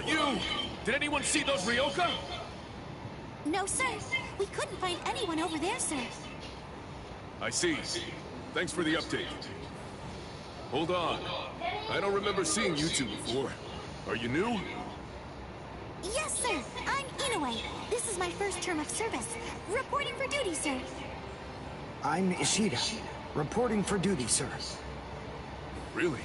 about you? Did anyone see those Ryoka? No, sir. We couldn't find anyone over there, sir. I see. Thanks for the update. Hold on. I don't remember seeing you two before. Are you new? Yes, sir. I'm Inoue. This is my first term of service. Reporting for duty, sir. I'm Ishida. Reporting for duty, sir. Really?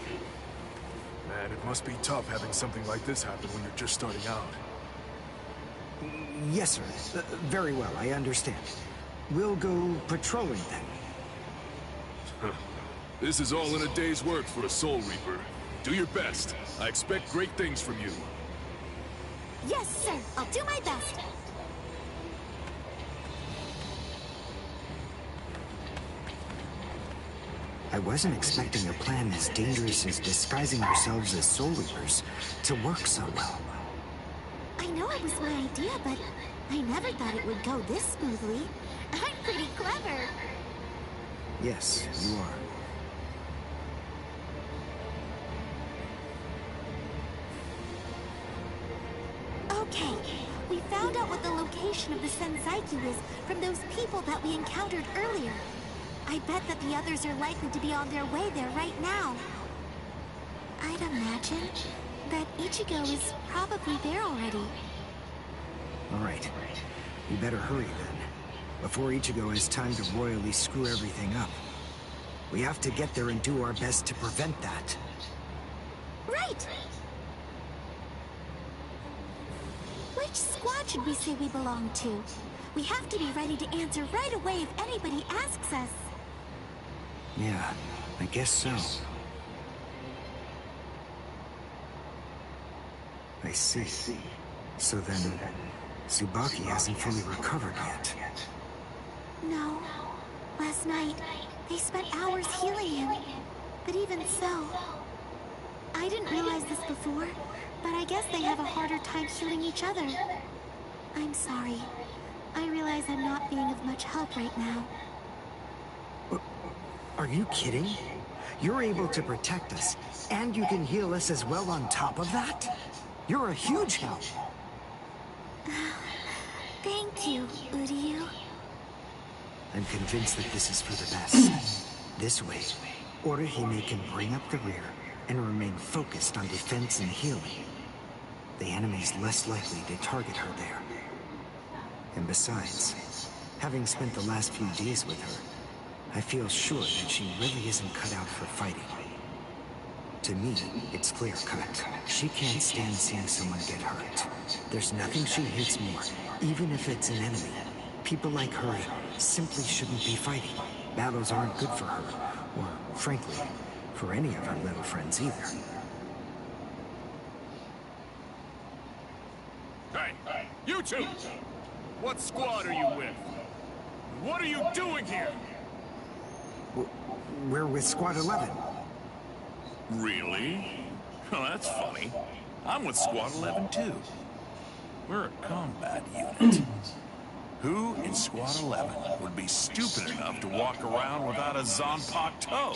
Man, it must be tough having something like this happen when you're just starting out. Yes, sir. Very well, I understand. We'll go patrolling then. This is all in a day's work for a Soul Reaper. Do your best. I expect great things from you. Yes, sir. I'll do my best. I wasn't expecting a plan as dangerous as disguising ourselves as Soul Reapers to work so well. I know it was my idea, but I never thought it would go this smoothly. I'm pretty clever. Yes, you are. Okay, we found out what the location of the Senzaikyu is from those people that we encountered earlier. I bet that the others are likely to be on their way there right now. I'd imagine that Ichigo is probably there already. All right. We better hurry then, before Ichigo has time to royally screw everything up. We have to get there and do our best to prevent that. Right! Which squad should we say we belong to? We have to be ready to answer right away if anybody asks us. Yeah, I guess so. I see. So then, Tsubaki hasn't fully recovered yet. No. Last night, they spent hours healing him. But even so... I didn't realize this before, but I guess they have a harder time healing each other. I'm sorry. I realize I'm not being of much help right now. Are you kidding? You're able to protect us, and you can heal us as well on top of that? You're a huge help. Thank you, Uryu. I'm convinced that this is for the best. This way, Orihime can bring up the rear and remain focused on defense and healing. The enemy's less likely to target her there. And besides, having spent the last few days with her, I feel sure that she really isn't cut out for fighting. To me, it's clear-cut. She can't stand seeing someone get hurt. There's nothing she hates more, even if it's an enemy. People like her simply shouldn't be fighting. Battles aren't good for her, or, frankly, for any of her little friends either. Hey, you two! What squad are you with? What are you doing here? We're with Squad 11. Really? Well, that's funny. I'm with Squad 11 too. We're a combat unit. Who in Squad 11 would be stupid enough to walk around without a Zanpakuto toe?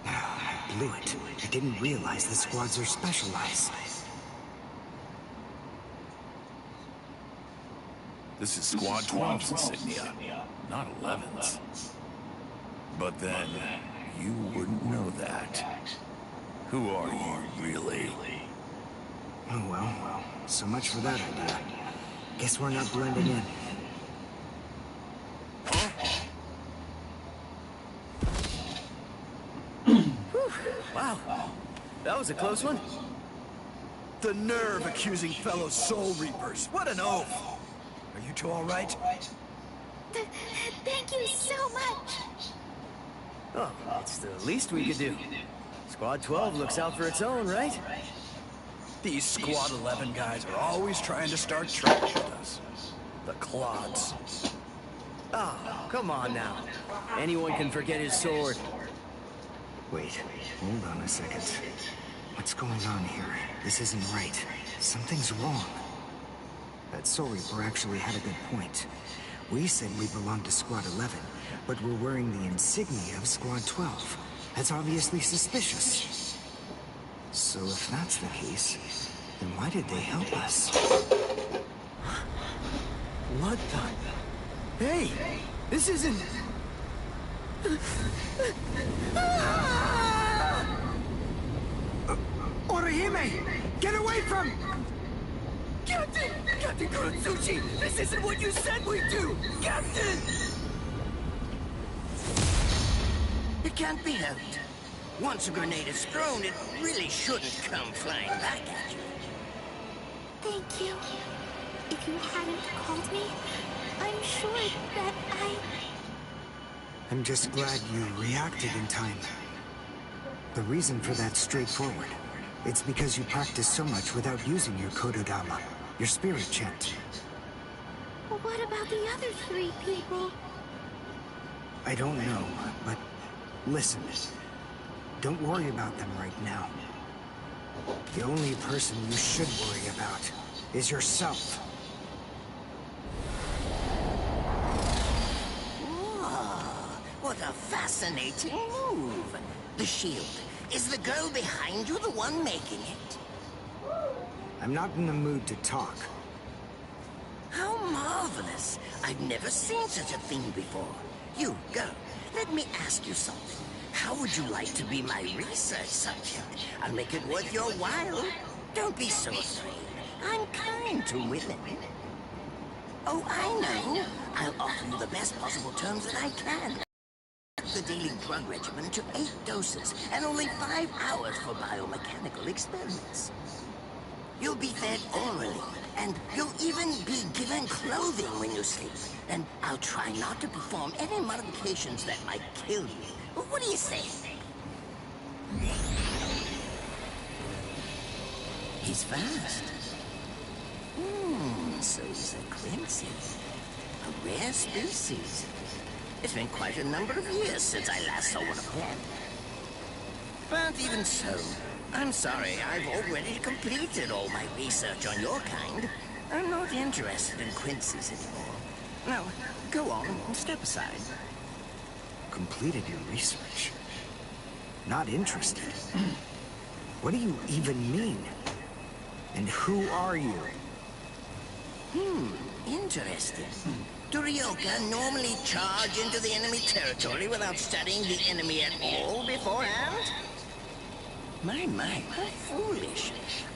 I blew it. I didn't realize the squads are specialized. This is Squad 12's insignia, not 11's. But then, you wouldn't know that. Who are you, really? Oh well, so much for that idea. Guess we're not blending in. Wow, that was a close one. The nerve accusing fellow Soul Reapers. What an oath! Are you two all right? Thank you so much. Oh, it's the least we could do. Squad 12 looks out for its own, right? These Squad 11 guys are always trying to start trouble with us. The clods. Oh, come on now. Anyone can forget his sword. Wait, hold on a second. What's going on here? This isn't right. Something's wrong. That Soul Reaper actually had a good point. We said we belonged to Squad 11, but we're wearing the insignia of Squad 12. That's obviously suspicious. So if that's the case, Then why did they help us? What the? Hey! This isn't... Orihime! Get away from... Captain! Captain Kuratsuchi! This isn't what you said we'd do! Captain! It can't be helped. Once a grenade is thrown, it really shouldn't come flying back at you. Thank you. If you hadn't called me, I'm sure that I'm just glad you reacted in time. The reason for that's straightforward. It's because you practiced so much without using your Kododama, your spirit chant. What about the other 3 people? I don't know, but listen. Don't worry about them right now. The only person you should worry about is yourself. What a fascinating move. The shield. Is the girl behind you the one making it? I'm not in the mood to talk. How marvelous. I've never seen such a thing before. You, girl, let me ask you something. How would you like to be my research subject? I'll make it worth your while. Don't be so afraid. I'm kind to women. Oh, I know. I'll offer you the best possible terms that I can. The daily drug regimen to 8 doses and only 5 hours for biomechanical experiments. You'll be fed orally, and you'll even be given clothing when you sleep. And I'll try not to perform any modifications that might kill you. What do you say? He's fast. So he's a Quincy. A rare species. It's been quite a number of years since I last saw one of them. But even so, I'm sorry, I've already completed all my research on your kind. I'm not interested in Quincy's anymore. Now, go on and step aside. Completed your research? Not interested? What do you even mean? And who are you? Interesting. Do Ryoka normally charge into the enemy territory without studying the enemy at all beforehand? My, how foolish.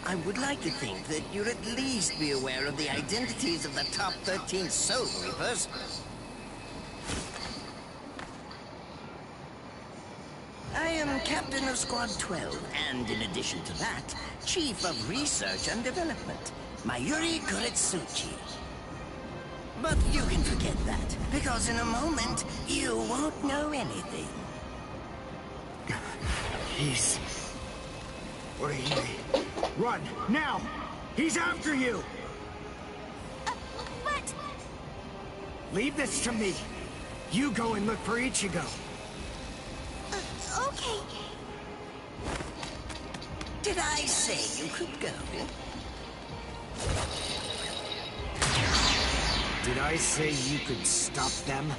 I would like to think that you'd at least be aware of the identities of the top 13 Soul Reapers. I am Captain of Squad 12, and in addition to that, Chief of Research and Development, Mayuri Kuretsuchi. But you can forget that, because in a moment, you won't know anything. He's... Orihime, run, now! He's after you! What? Leave this to me. You go and look for Ichigo. Okay. Did I say you could go? Did I say you could stop them?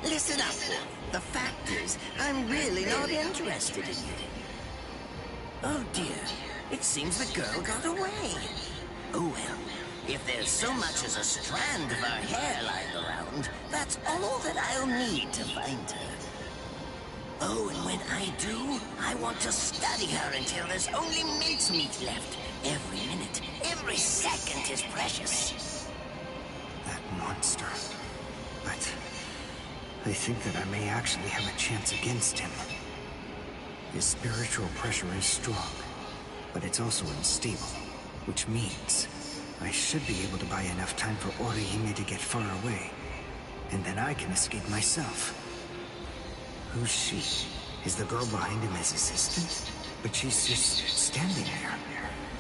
Listen up, boy. The fact is, I'm really not interested in you. Oh dear, it seems the girl got away. Oh well, if there's so much as a strand of her hair lying around, that's all that I'll need to find her. Oh, and when I do, I want to study her until there's only mincemeat left. Every minute, every second is precious. That monster. But I think that I may actually have a chance against him. His spiritual pressure is strong, but it's also unstable, which means I should be able to buy enough time for Orihime to get far away, and then I can escape myself. Who's she? Is the girl behind him his assistant? But she's just standing there.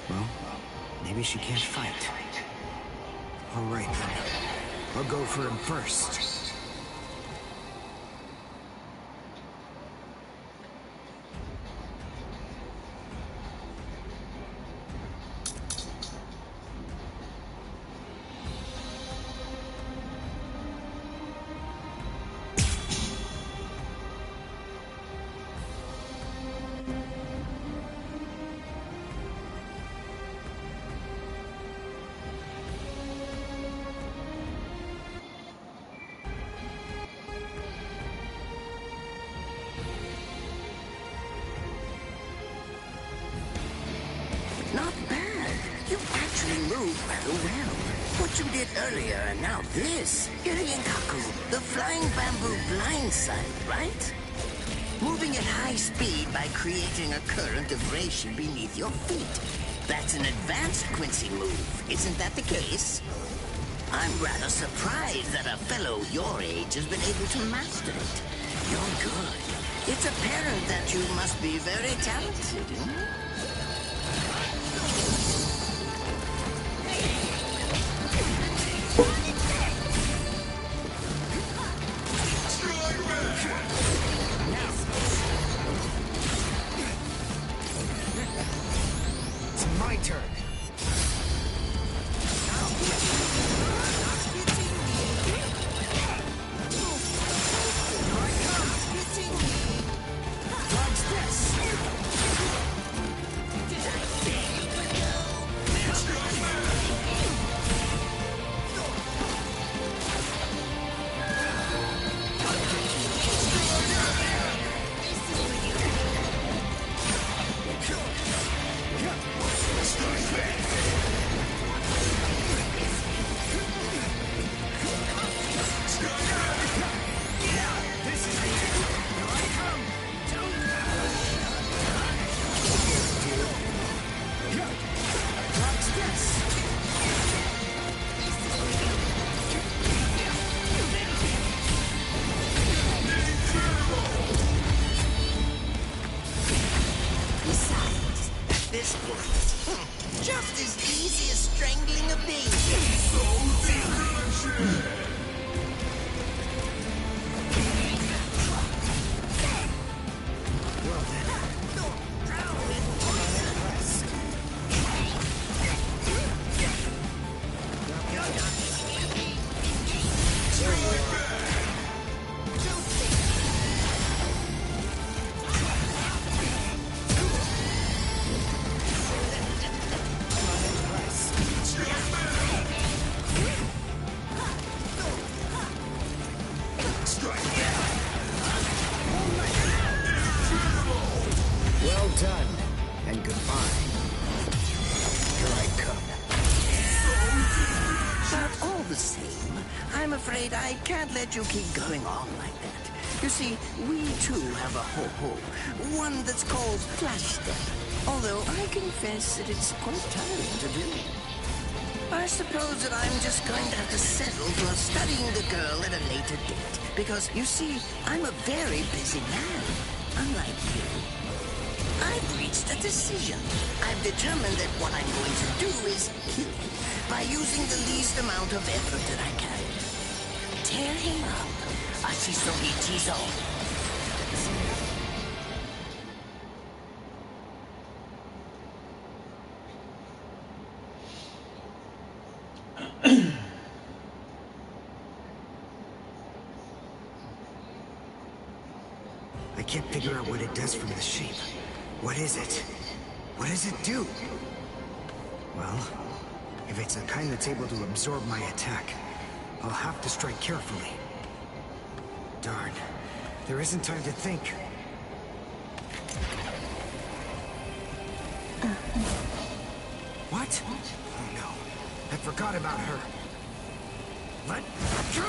Well, maybe she can't fight. All right, then. I'll go for him first. Well. What you did earlier and now this. Irienkaku, the flying bamboo blindside, right? Moving at high speed by creating a current of reishi beneath your feet. That's an advanced Quincy move, isn't that the case? I'm rather surprised that a fellow your age has been able to master it. You're good. It's apparent that you must be very talented, hmm? It's my turn. Just as easy as strangling a baby. Well then. Well done, and goodbye. Here I come. But all the same, I'm afraid I can't let you keep going on like that. You see, we too have a ho-ho, one that's called Flash Step. Although I confess that it's quite tiring to do. I suppose that I'm just going to have to settle for studying the girl at a later date. Because, you see, I'm a very busy man, unlike you. I've reached a decision. I've determined that what I'm going to do is kill him by using the least amount of effort that I can. Tear him up. Ashisogi Chizo. I can't figure out what it does from the shape. What is it? What does it do? Well, if it's the kind that's able to absorb my attack, I'll have to strike carefully. Darn, there isn't time to think. What? Oh no, I forgot about her. Let go!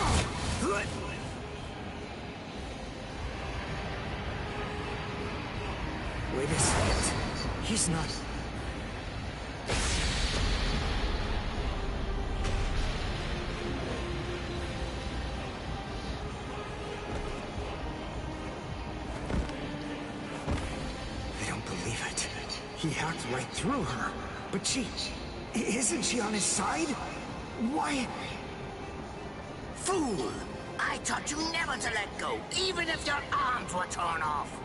Wait a second. He's not... I don't believe it. He hacked right through her. But isn't she on his side? Why? Fool! I taught you never to let go, even if your arms were torn off.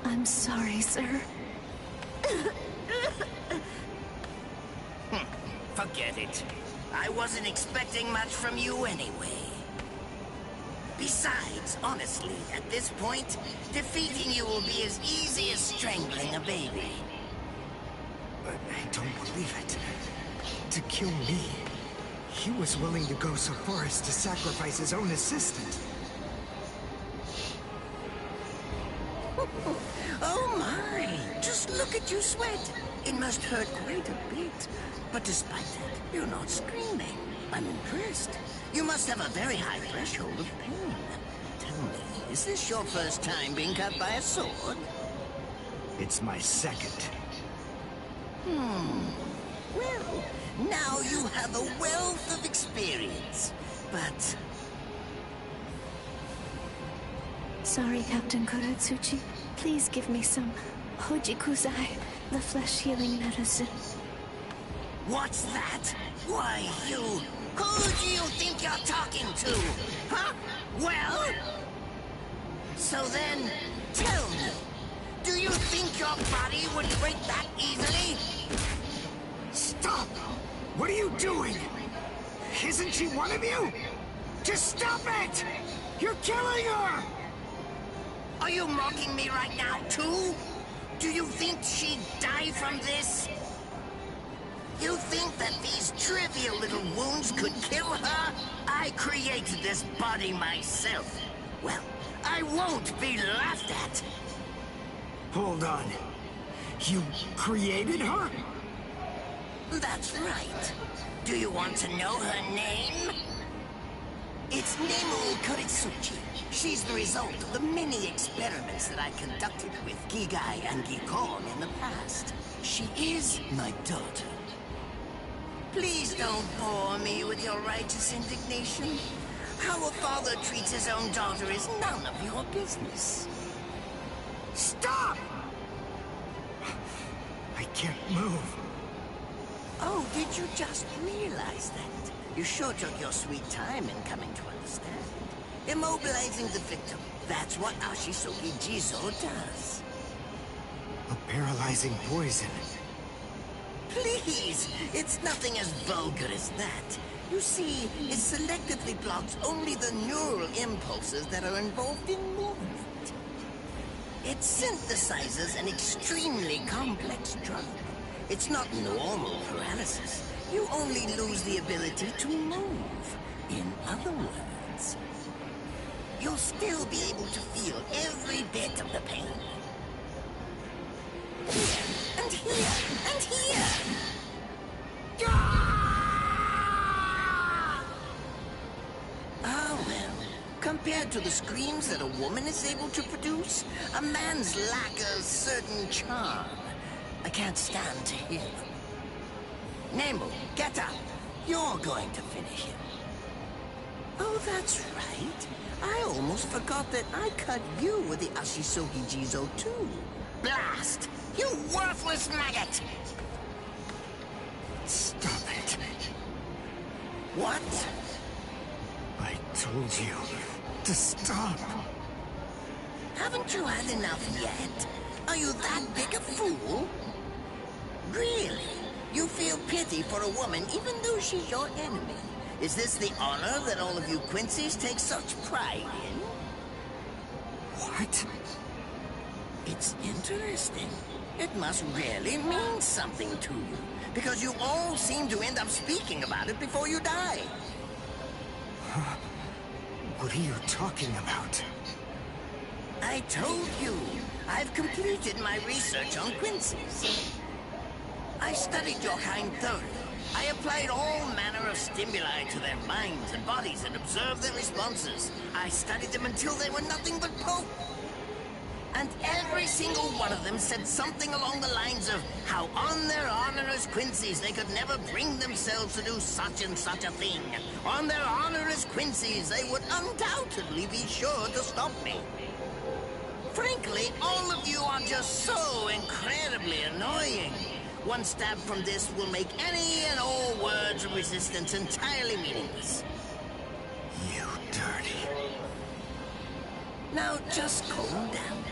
I'm sorry, sir. Forget it. I wasn't expecting much from you anyway. Besides, honestly, at this point, defeating you will be as easy as strangling a baby. But I don't believe it. To kill me, he was willing to go so far as to sacrifice his own assistant. Oh my! Just look at you sweat! It must hurt quite a bit. But despite that, you're not screaming. I'm impressed. You must have a very high threshold of pain. Tell me, is this your first time being cut by a sword? It's my second. Well, now you have a wealth of experience. But... Sorry, Captain Kuratsuchi. Please give me some Hojikuzai, the flesh-healing medicine. What's that? Why, you... Who do you think you're talking to? Huh? Well? So then, tell me, do you think your body would break that easily? Stop! What are you doing? Isn't she one of you? Just stop it! You're killing her! Are you mocking me right now, too? Do you think she'd die from this? You think that these trivial little wounds could kill her? I created this body myself. Well, I won't be laughed at. Hold on. You created her? That's right. Do you want to know her name? It's Nemu Kuratsuchi. She's the result of the many experiments that I conducted with Gigai and Gikon in the past. She is my daughter. Please don't bore me with your righteous indignation. How a father treats his own daughter is none of your business. Stop! I can't move. Oh, did you just realize that? You sure took your sweet time in coming to understand. Immobilizing the victim. That's what Ashisogi Jizo does. A paralyzing poison. Please! It's nothing as vulgar as that. You see, it selectively blocks only the neural impulses that are involved in movement. It synthesizes an extremely complex drug. It's not normal paralysis. You only lose the ability to move. In other words, you'll still be able to feel every bit of the pain. Here, and here, and here! Ah, well, compared to the screams that a woman is able to produce, a man's lack a certain charm. I can't stand to hear them. Nemo, get up. You're going to finish him. Oh, that's right. I almost forgot that I cut you with the Ashisogi Jizo too. Blast! You worthless maggot! Stop it. What? I told you to stop. Haven't you had enough yet? Are you that big a fool? Really? You feel pity for a woman even though she's your enemy? Is this the honor that all of you Quincy's take such pride in? What? It's interesting. It must really mean something to you, because you all seem to end up speaking about it before you die. What are you talking about? I told you, I've completed my research on Quincy's. I studied your kind thoroughly. I applied all manner of stimuli to their minds and bodies and observed their responses. I studied them until they were nothing but pulp. And every single one of them said something along the lines of how on their honor as Quincy's they could never bring themselves to do such and such a thing. On their honor as Quincy's they would undoubtedly be sure to stop me. Frankly, all of you are just so incredibly annoying. One stab from this will make any and all words of resistance entirely meaningless. You dirty. Now just calm down.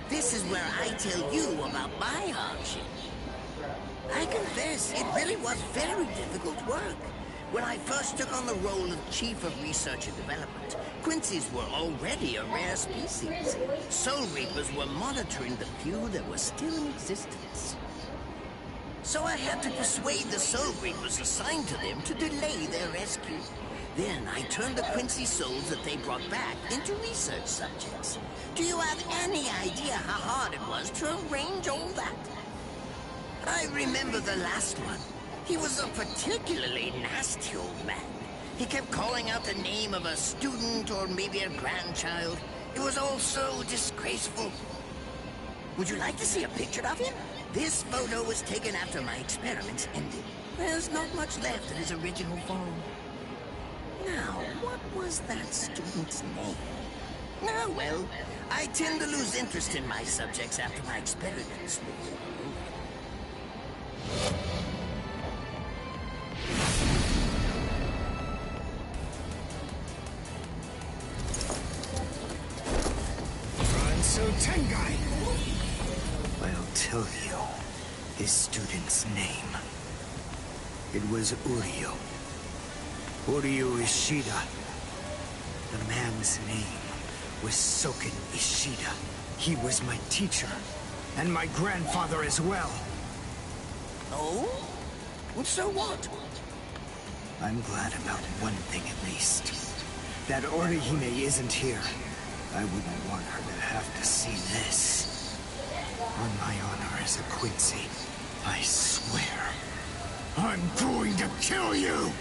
This is where I tell you about my hardship. I confess, it really was very difficult work. When I first took on the role of Chief of Research and Development, Quincy's were already a rare species. Soul Reapers were monitoring the few that were still in existence. So I had to persuade the Soul Reapers assigned to them to delay their rescue. Then I turned the Quincy souls that they brought back into research subjects. Do you have any idea how hard it was to arrange all that? I remember the last one. He was a particularly nasty old man. He kept calling out the name of a student or maybe a grandchild. It was all so disgraceful. Would you like to see a picture of him? This photo was taken after my experiments ended. There's not much left of his original form. Now, what was that student's name? Ah, well, I tend to lose interest in my subjects after my experiments. Tengai! I'll tell you his student's name. It was Uryu. Uryu Ishida. The man's name was Soken Ishida. He was my teacher, and my grandfather as well. Oh? So what? I'm glad about one thing at least. That Orihime isn't here. I wouldn't want her to have to see this. On my honor as a Quincy, I swear, I'm going to kill you!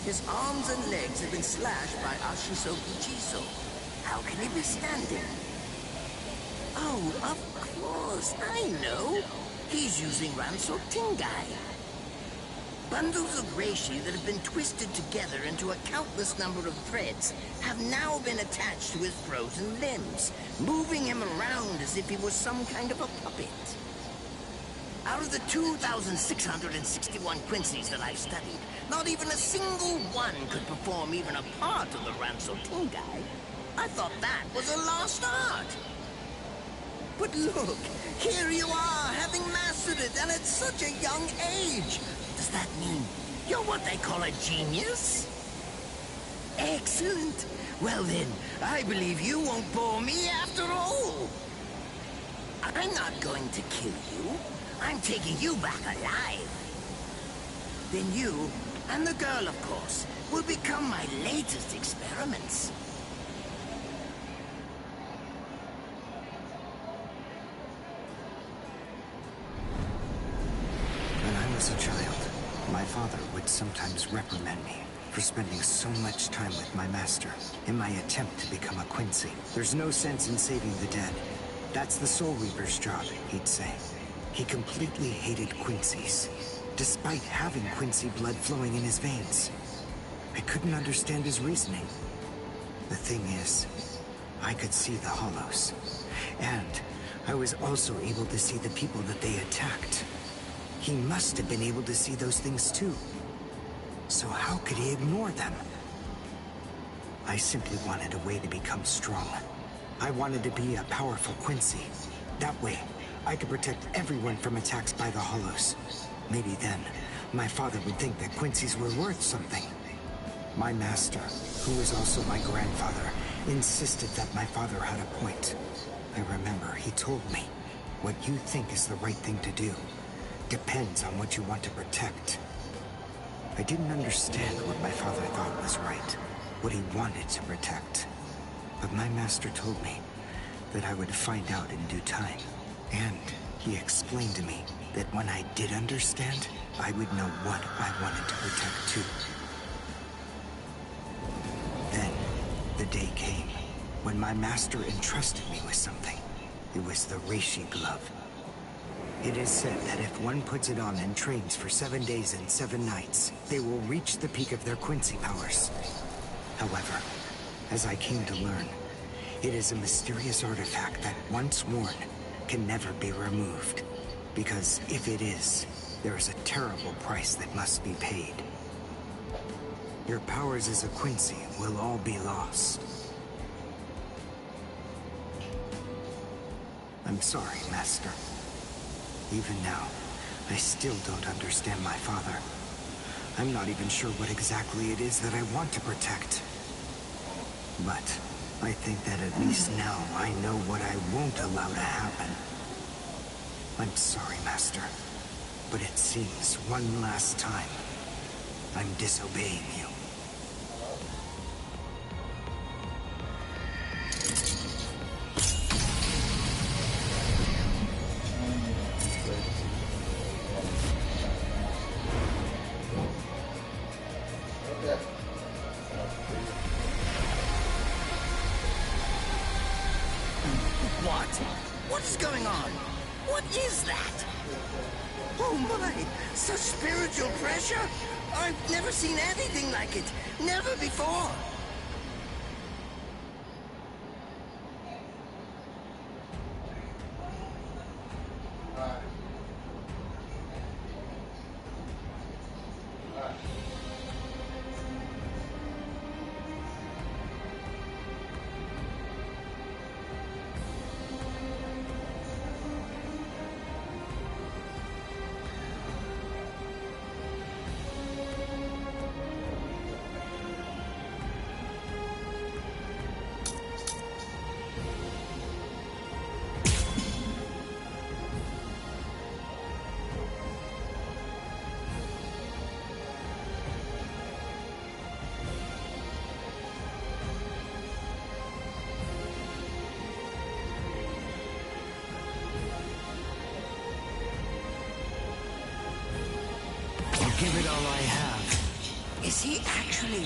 His arms and legs have been slashed by Ashiso Ichiso. How can he be standing? Oh, of course, I know. He's using Ranso Tingai. Bundles of reishi that have been twisted together into a countless number of threads have now been attached to his frozen limbs, moving him around as if he was some kind of a puppet. Out of the 2,661 Quincies that I've studied, not even a single one could perform even a part of the Ranso Tingai. I thought that was a lost art. But look, here you are, having mastered it, and at such a young age. Does that mean you're what they call a genius? Excellent. Well then, I believe you won't bore me after all. I'm not going to kill you. I'm taking you back alive. Then you, and the girl, of course, will become my latest experiments. When I was a child, my father would sometimes reprimand me for spending so much time with my master in my attempt to become a Quincy. There's no sense in saving the dead. That's the Soul Reaper's job, he'd say. He completely hated Quincy's, despite having Quincy blood flowing in his veins. I couldn't understand his reasoning. The thing is, I could see the hollows, and I was also able to see the people that they attacked. He must have been able to see those things too. So how could he ignore them? I simply wanted a way to become strong. I wanted to be a powerful Quincy. That way, I could protect everyone from attacks by the hollows. Maybe then, my father would think that Quincy's were worth something. My master, who was also my grandfather, insisted that my father had a point. I remember he told me, what you think is the right thing to do depends on what you want to protect. I didn't understand what my father thought was right, what he wanted to protect. But my master told me that I would find out in due time. And he explained to me that when I did understand, I would know what I wanted to protect too. Then, the day came when my master entrusted me with something. It was the Reishi glove. It is said that if one puts it on and trains for 7 days and 7 nights, they will reach the peak of their Quincy powers. However, as I came to learn, it is a mysterious artifact that, once worn, can never be removed. Because if it is, there is a terrible price that must be paid. Your powers as a Quincy will all be lost. I'm sorry, Master. Even now, I still don't understand my father. I'm not even sure what exactly it is that I want to protect. But I think that at least now I know what I won't allow to happen. I'm sorry, Master, but it seems one last time I'm disobeying you. What? What is going on? What is that? Oh my! Such spiritual pressure? I've never seen anything like it. Never before. Give it all I have. Is he actually...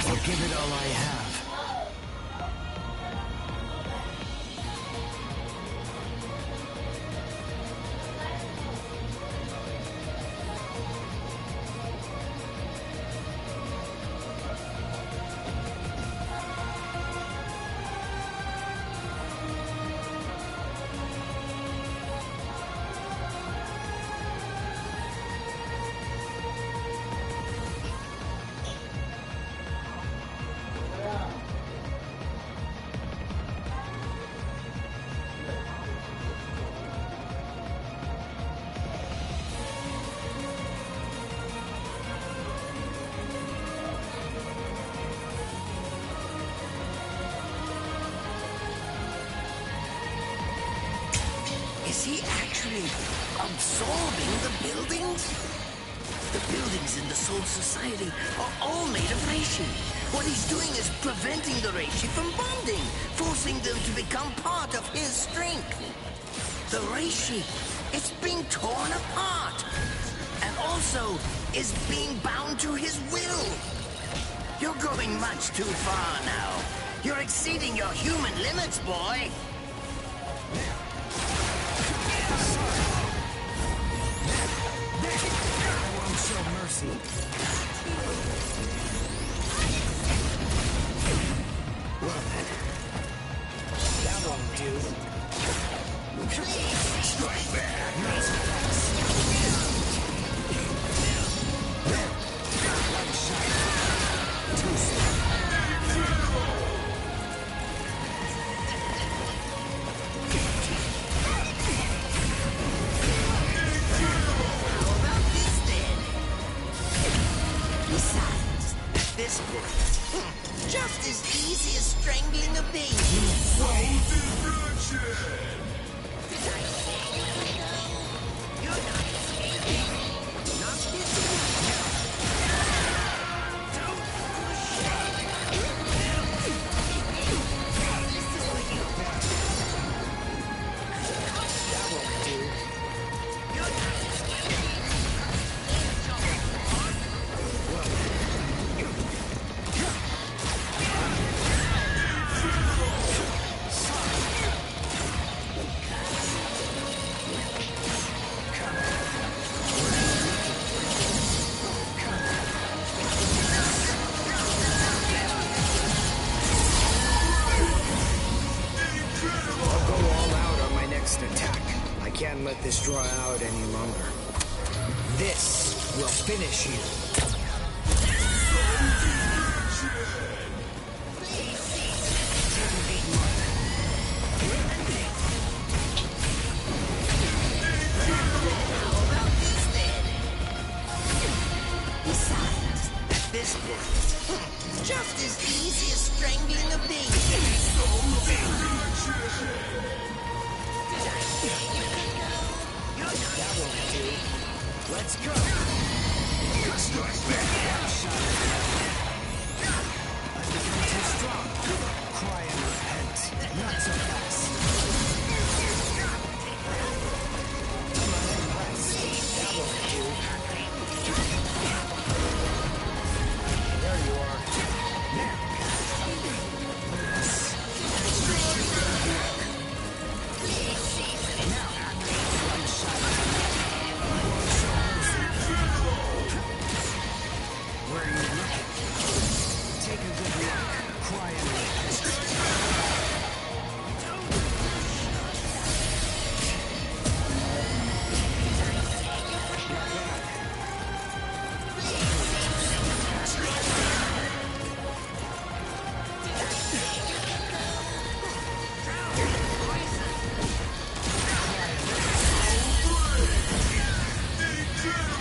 I'll give it all I have. Is he actually absorbing the buildings? The buildings in the Soul Society are all made of Reishi. What he's doing is preventing the Reishi from bonding, forcing them to become part of his strength. The Reishi, it's being torn apart, and also is being bound to his will. You're going much too far now. You're exceeding your human limits, boy. Show mercy. Well then, Besides, at this point, just as easy as strangling a baby. You're not escaping. Not this time. Don't push. This is what you want. That won't do. You're not escaping. Attack. I can't let this draw out any longer. This will finish you. Besides, at this point, just as easy as strangling a baby. That won't do. Let's go. I've become too strong. Cry and repent. Not so fast. Come on and rest. That won't do. There you are. Now. Where are you looking? Take a good look. Cry and repent.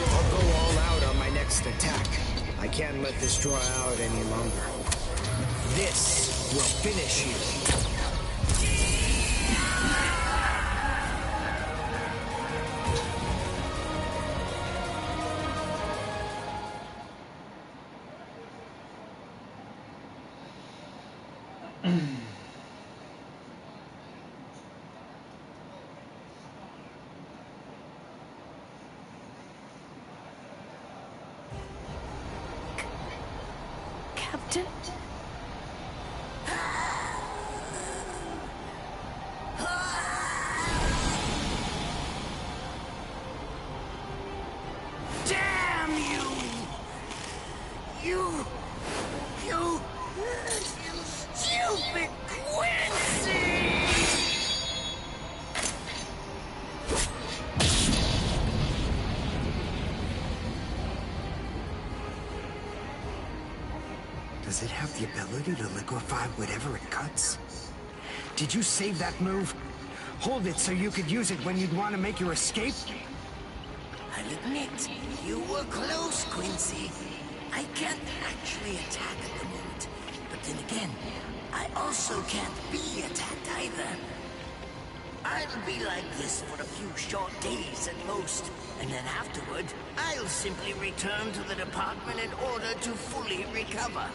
I'll go all out on my next attack. I can't let this draw out any longer. This will finish you. Captain? Damn you! You stupid Quincy! Does it have the ability to liquefy whatever it cuts? Did you save that move? Hold it so you could use it when you'd want to make your escape? I'll admit, you were close, Quincy. I can't actually attack at the moment. But then again, I also can't be attacked either. I'll be like this for a few short days at most, and then afterward, I'll simply return to the department in order to fully recover.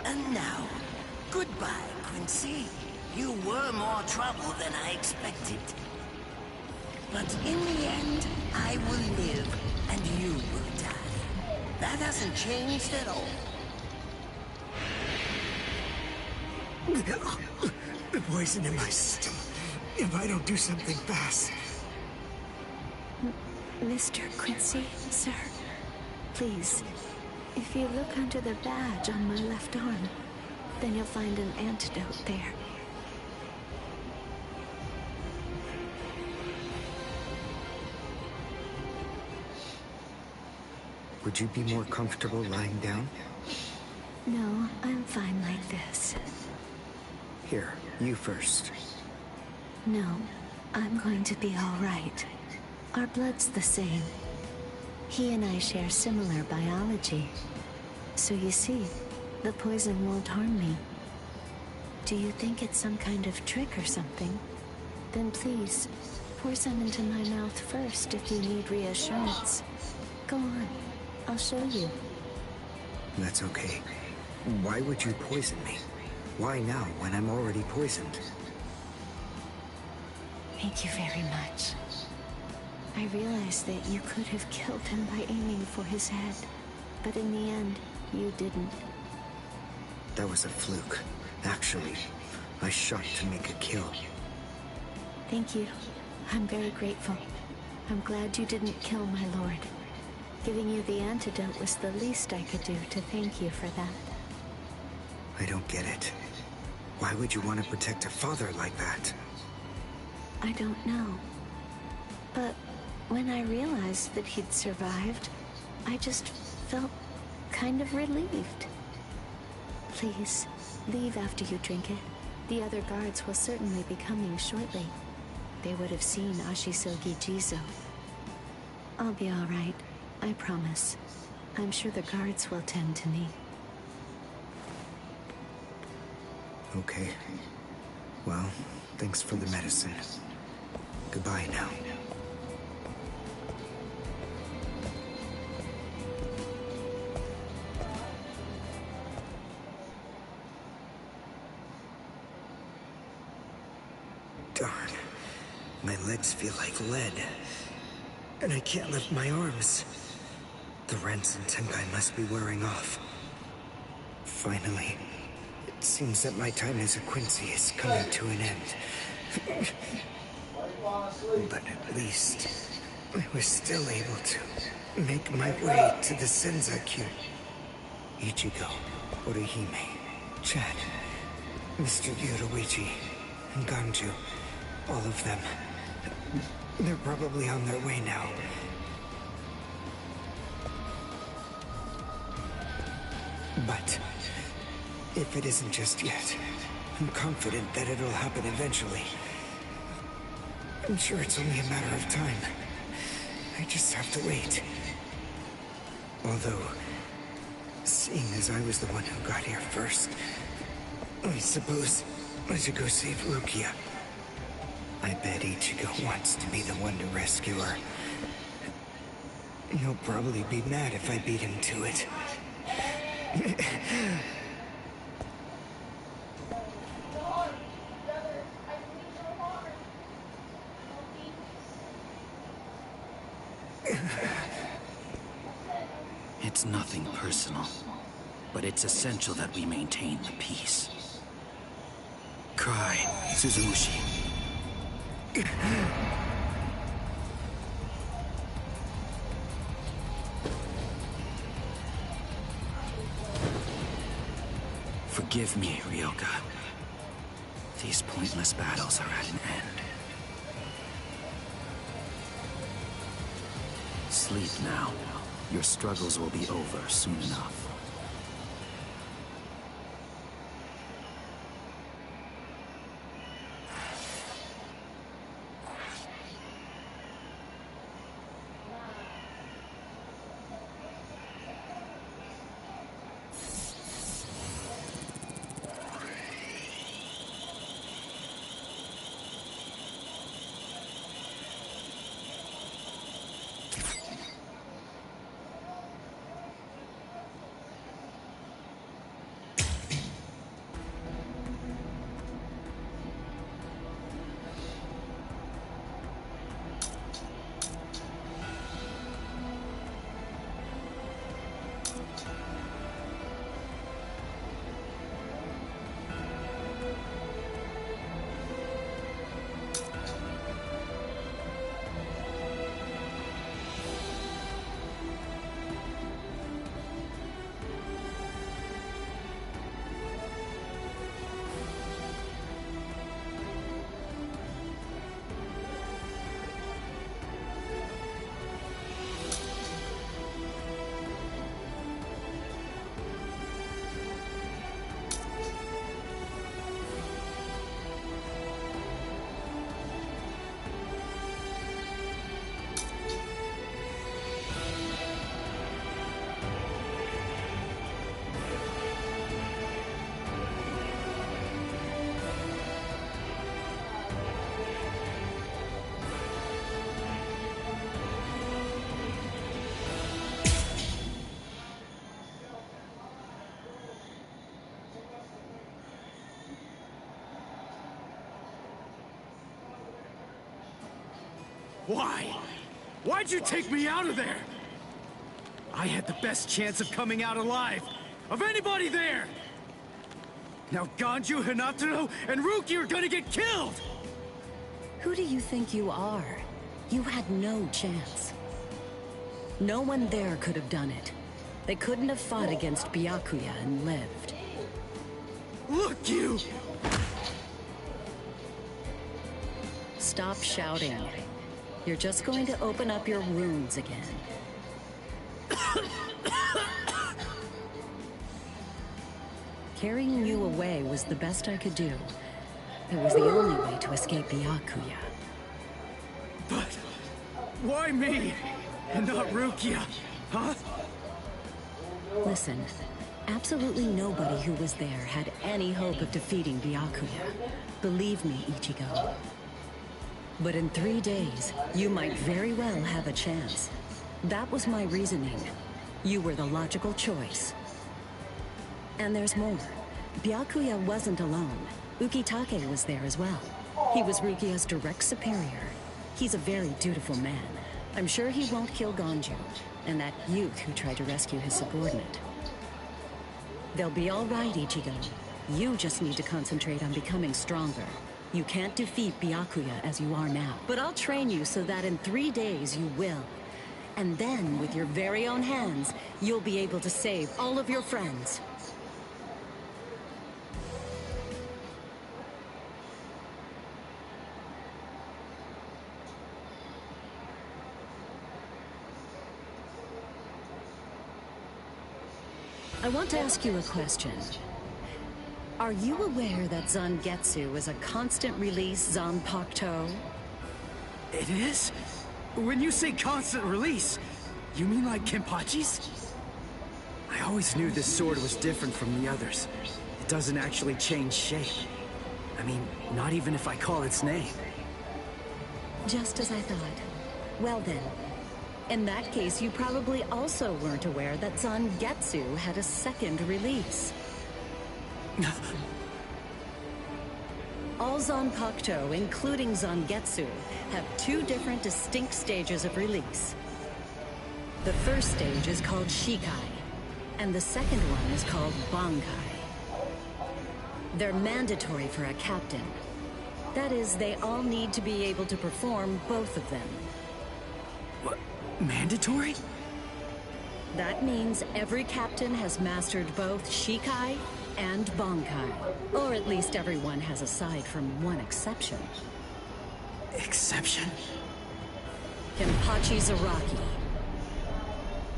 And now, goodbye, Quincy. You were more trouble than I expected. But in the end, I will live, and you will die. That hasn't changed at all. The poison in my system. If I don't do something fast. Mr. Quincy, sir, please, if you look under the badge on my left arm, then you'll find an antidote there. Would you be more comfortable lying down? No, I'm fine like this. Here, you first. No, I'm going to be all right. Our blood's the same. He and I share similar biology. So you see, the poison won't harm me. Do you think it's some kind of trick or something? Then please, pour some into my mouth first if you need reassurance. Go on, I'll show you. That's okay. Why would you poison me? Why now, when I'm already poisoned? Thank you very much. I realized that you could have killed him by aiming for his head, but in the end, you didn't. That was a fluke. Actually, I shot to make a kill. Thank you. I'm very grateful. I'm glad you didn't kill my lord. Giving you the antidote was the least I could do to thank you for that. I don't get it. Why would you want to protect a father like that? I don't know. But when I realized that he'd survived, I just felt kind of relieved. Please, leave after you drink it. The other guards will certainly be coming shortly. They would have seen Ashisogi Jizo. I'll be all right, I promise. I'm sure the guards will tend to me. Okay. Well, thanks for the medicine. Goodbye now. Darn. My legs feel like lead. And I can't lift my arms. The rents in Tenkai must be wearing off. Finally, it seems that my time as a Quincy is coming to an end. But at least, I was still able to make my way to the Senzakyu. Ichigo, Orihime, Chad, Mr. Yoruichi, and Ganju. All of them. They're probably on their way now. But if it isn't just yet, I'm confident that it'll happen eventually. I'm sure it's only a matter of time. I just have to wait. Although, seeing as I was the one who got here first, I suppose I should go save Rukia. I bet Ichigo wants to be the one to rescue her. He'll probably be mad if I beat him to it. It's nothing personal, but it's essential that we maintain the peace. Cry, Suzumushi. Forgive me, Ryoka. These pointless battles are at an end. Sleep now. Your struggles will be over soon enough. Why? Why'd you take me out of there? I had the best chance of coming out alive, of anybody there! Now Ganju, Hinataro, and Ruki are gonna get killed! Who do you think you are? You had no chance. No one there could have done it. They couldn't have fought against Byakuya and lived. Look, you! Stop shouting. You're just going to open up your wounds again. Carrying you away was the best I could do. It was the only way to escape Byakuya. But why me? And not Rukia, huh? Listen, absolutely nobody who was there had any hope of defeating Byakuya. Believe me, Ichigo. But in 3 days, you might very well have a chance. That was my reasoning. You were the logical choice. And there's more. Byakuya wasn't alone. Ukitake was there as well. He was Rukia's direct superior. He's a very dutiful man. I'm sure he won't kill Ganju, and that youth who tried to rescue his subordinate. They'll be all right, Ichigo. You just need to concentrate on becoming stronger. You can't defeat Byakuya as you are now. But I'll train you so that in 3 days you will. And then, with your very own hands, you'll be able to save all of your friends. I want to ask you a question. Are you aware that Zangetsu is a constant release Zanpakuto? It is? When you say constant release, you mean like Kenpachi's? I always knew this sword was different from the others. It doesn't actually change shape. I mean, not even if I call its name. Just as I thought. Well then, in that case, you probably also weren't aware that Zangetsu had a second release. All Zanpakuto, including Zangetsu, have 2 different distinct stages of release. The first stage is called Shikai, and the second one is called Bankai. They're mandatory for a captain. That is, they all need to be able to perform both of them. What? Mandatory? That means every captain has mastered both Shikai and Bankai. Or at least everyone has, aside from one exception. Exception? Kenpachi Zaraki.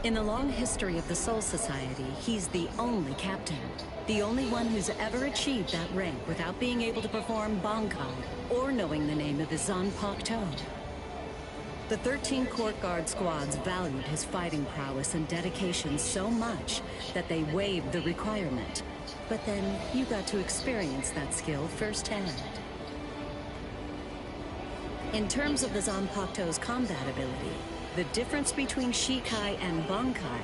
In the long history of the Soul Society, he's the only captain. The only one who's ever achieved that rank without being able to perform Bankai or knowing the name of his Zanpakuto. The 13 court guard squads valued his fighting prowess and dedication so much that they waived the requirement. But then you got to experience that skill firsthand. In terms of the Zanpakuto's combat ability, the difference between Shikai and Bankai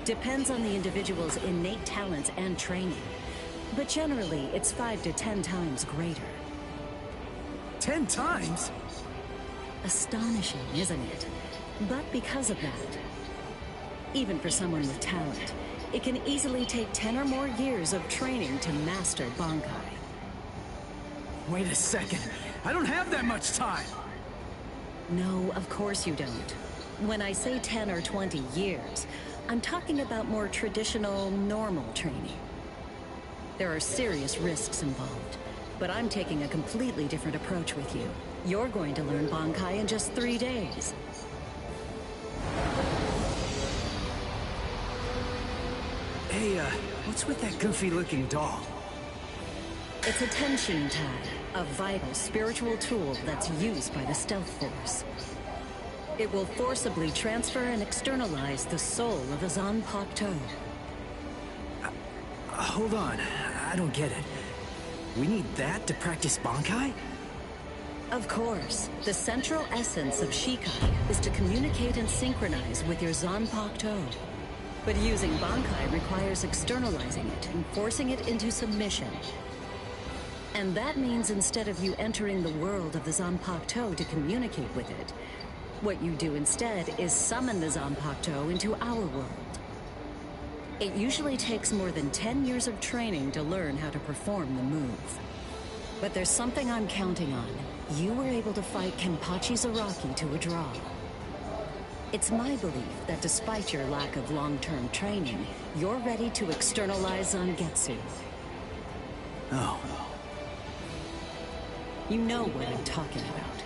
depends on the individual's innate talents and training. But generally, it's 5 to 10 times greater. 10 times? Astonishing, isn't it? But because of that, even for someone with talent, it can easily take 10 or more years of training to master Bankai. Wait a second. I don't have that much time. No, of course you don't. When I say 10 or 20 years, I'm talking about more traditional, normal training. There are serious risks involved, but I'm taking a completely different approach with you. You're going to learn Bankai in just 3 days. Hey, what's with that goofy-looking doll? It's a Tenshin Tag, a vital spiritual tool that's used by the Stealth Force. It will forcibly transfer and externalize the soul of a Zanpakuto. Hold on, I don't get it. We need that to practice Bankai? Of course. The central essence of Shikai is to communicate and synchronize with your Zanpakuto. But using Bankai requires externalizing it and forcing it into submission. And that means instead of you entering the world of the Zanpakuto to communicate with it, what you do instead is summon the Zanpakuto into our world. It usually takes more than 10 years of training to learn how to perform the move. But there's something I'm counting on. You were able to fight Kenpachi Zaraki to a draw. It's my belief that despite your lack of long-term training, you're ready to externalize Zangetsu. Oh. You know what I'm talking about.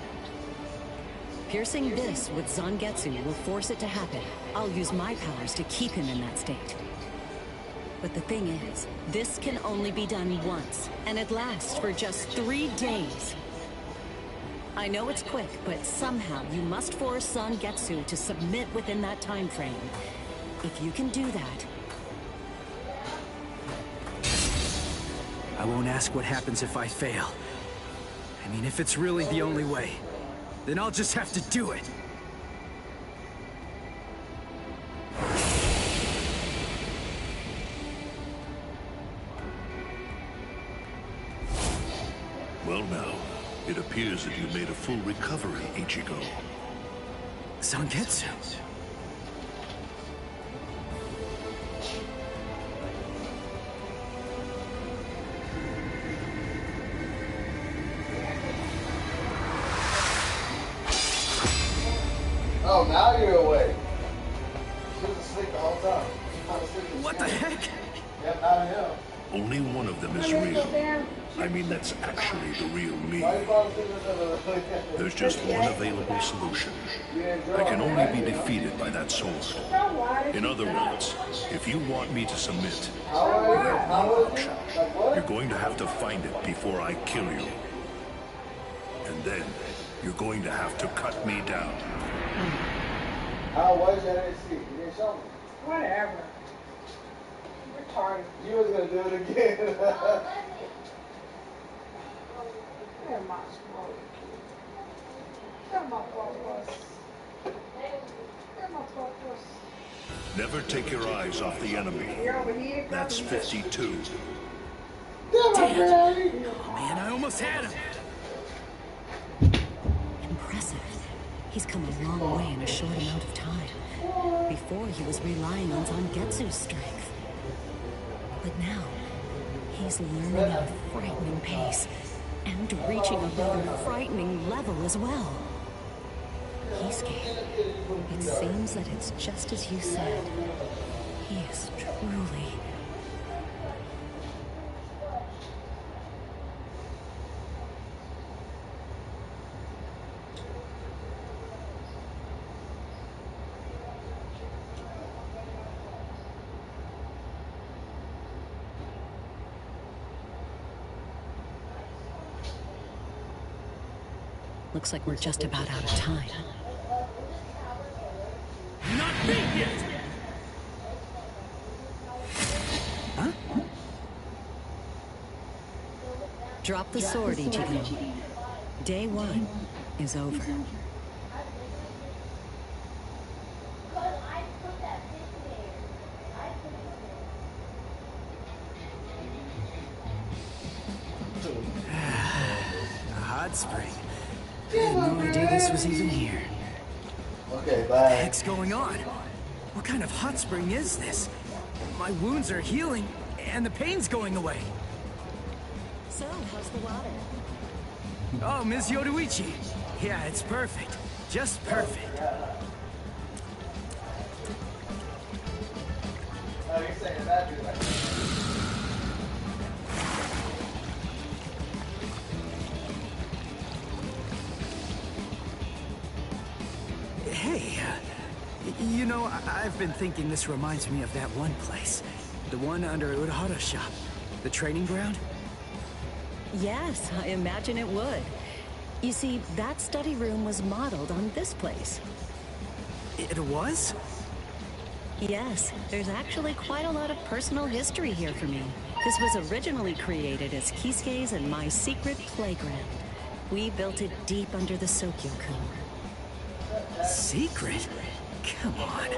Piercing this with Zangetsu will force it to happen. I'll use my powers to keep him in that state. But the thing is, this can only be done once, and it lasts for just 3 days. I know it's quick, but somehow you must force Zangetsu to submit within that time frame. If you can do that... I won't ask what happens if I fail. I mean, if it's really the only way, then I'll just have to do it. Well now, it appears that you made a full recovery, Ichigo. Zangetsu. Oh, now you're awake. She was asleep the whole time. What the heck? Yep, not him. Only one of them is real. I mean, that's actually the real me. There's just one available solution. I can only be defeated by that sword. In other words, if you want me to submit, you have one option. You're going to have to find it before I kill you. And then, you're going to have to cut me down. How was you? I didn't see. You didn't show me. Whatever. Retarded. You was gonna do it again. They're my smoke. They're my focus. They're my focus. Never take your eyes off the enemy. That's 52. Damn. Oh man, I almost had him. Impressive. He's come a long way in a short amount of time. Before, he was relying on Zangetsu's strength. But now, he's learning at a frightening pace, and reaching a rather frightening level as well. Kisuke, it seems that it's just as you said. He is truly... Looks like we're just about out of time. Not me yet! Huh? Drop the sword, Ichigo. Day 1 is over. A hot spring. I had no idea this was even here. Okay, What bye. the heck's going on? What kind of hot spring is this? My wounds are healing, and the pain's going away. So, how's the water? Oh, Ms. Yoruichi. Yeah, it's perfect. Just perfect. Oh, you're saying that, dude, like... Hey, you know, I've been thinking this reminds me of that one place. The one under Urahara's shop. The training ground? Yes, I imagine it would. You see, that study room was modeled on this place. It was? Yes, there's actually quite a lot of personal history here for me. This was originally created as Kisuke's and my secret playground. We built it deep under the Sokyo-kun. Secret? Come on.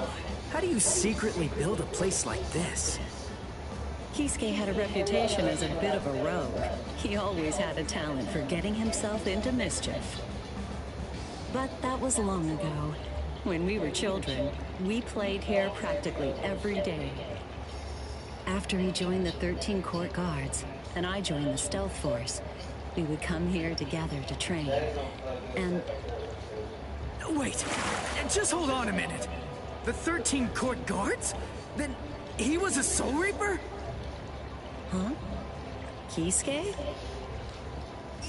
How do you secretly build a place like this? Kisuke had a reputation as a bit of a rogue. He always had a talent for getting himself into mischief. But that was long ago. When we were children, we played here practically every day. After he joined the 13 Court Guards, and I joined the Stealth Force, we would come here together to train. And... Wait, just hold on a minute. The 13 Court Guards? Then he was a Soul Reaper? Huh? Kisuke?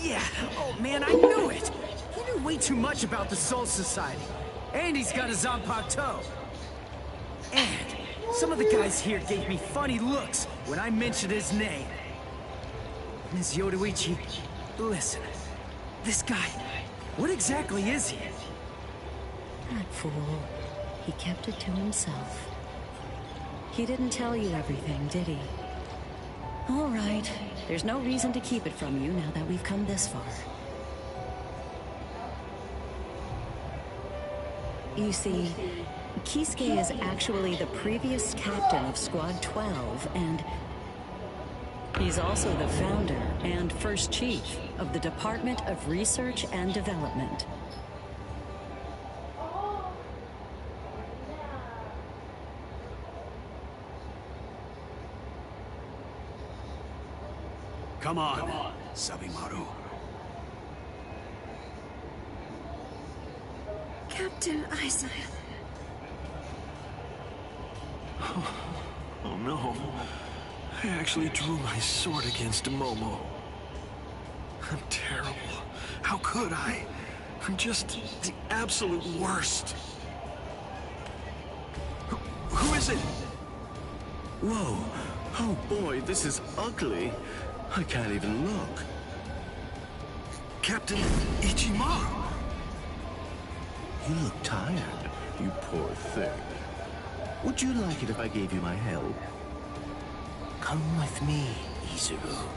Yeah, oh man, I knew it! He knew way too much about the Soul Society. And he's got a Zanpakuto. And some of the guys here gave me funny looks when I mentioned his name. Ms. Yoruichi, listen. This guy, what exactly is he? That fool. He kept it to himself. He didn't tell you everything, did he? All right. There's no reason to keep it from you now that we've come this far. You see, Kisuke is actually the previous captain of Squad 12, and he's also the founder and first chief of the Department of Research and Development. Come on, Sabimaru. Captain Aizen. Oh no. I actually drew my sword against Momo. I'm terrible. How could I? I'm just the absolute worst. Who is it? Whoa. Oh boy, this is ugly. I can't even look. Captain Ichimaru. You look tired, you poor thing. Would you like it if I gave you my help? Come with me, Izuru.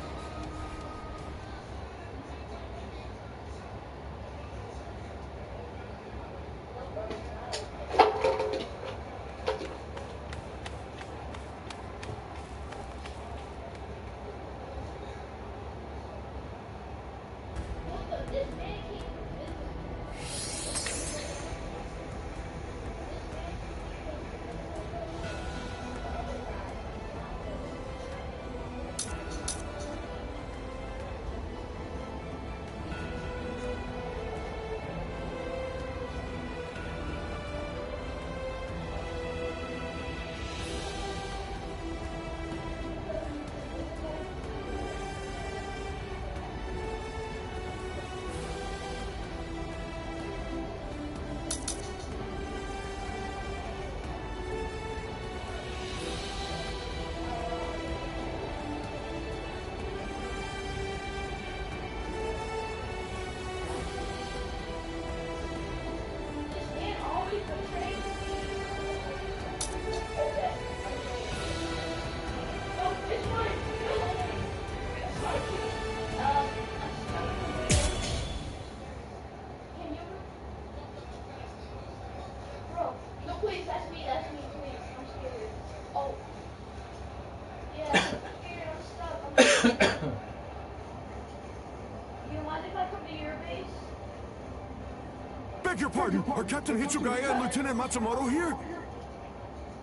Beg your pardon, are Captain Hitsugaya and Lieutenant Matsumoto here?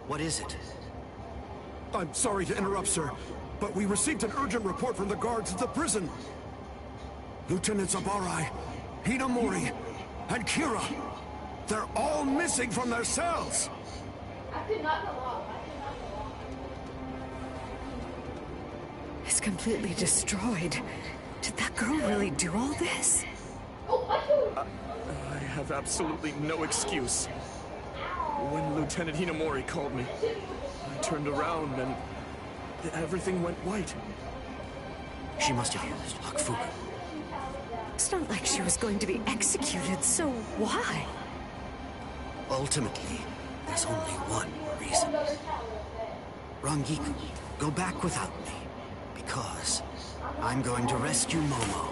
What is it? I'm sorry to interrupt, sir, but we received an urgent report from the guards at the prison. Lieutenant Zabarai, Hinamori, and Kira, they're all missing from their cells. It's completely destroyed. Did that girl really do all this? I have absolutely no excuse. When Lieutenant Hinamori called me, I turned around and everything went white. She must have used Hakufuku. It's not like she was going to be executed, so why? Ultimately, there's only one reason. Rangiku, go back without me, because I'm going to rescue Momo.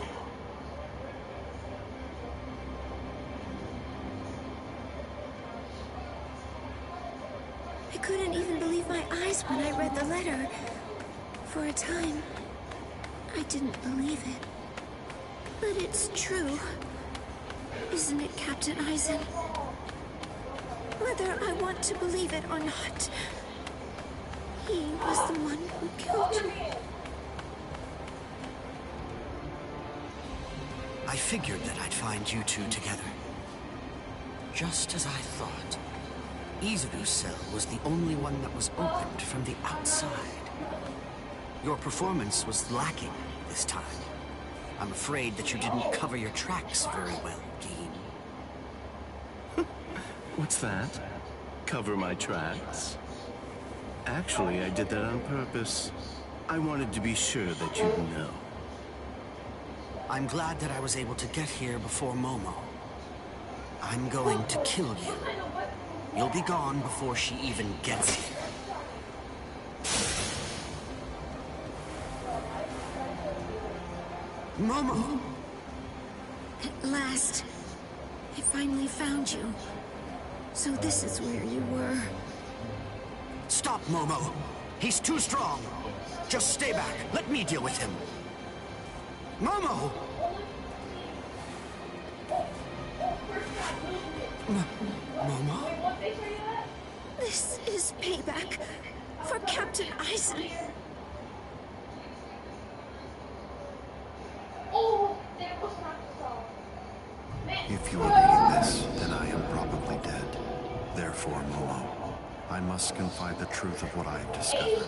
I couldn't even believe my eyes when I read the letter. For a time, I didn't believe it. But it's true. Isn't it, Captain Eisen? Whether I want to believe it or not, he was the one who killed you. I figured that I'd find you two together. Just as I thought. Izuru's cell was the only one that was opened from the outside. Your performance was lacking this time. I'm afraid that you didn't cover your tracks very well, Gene. What's that? Cover my tracks? Actually, I did that on purpose. I wanted to be sure that you'd know. I'm glad that I was able to get here before Momo. I'm going to kill you. You'll be gone before she even gets here. Momo! At last, I finally found you. So this is where you were. Stop, Momo! He's too strong! Just stay back. Let me deal with him. Momo! Momo? This is payback for Captain Eisen. If you are reading this, then I am probably dead. Therefore, Momo, I must confide the truth of what I have discovered.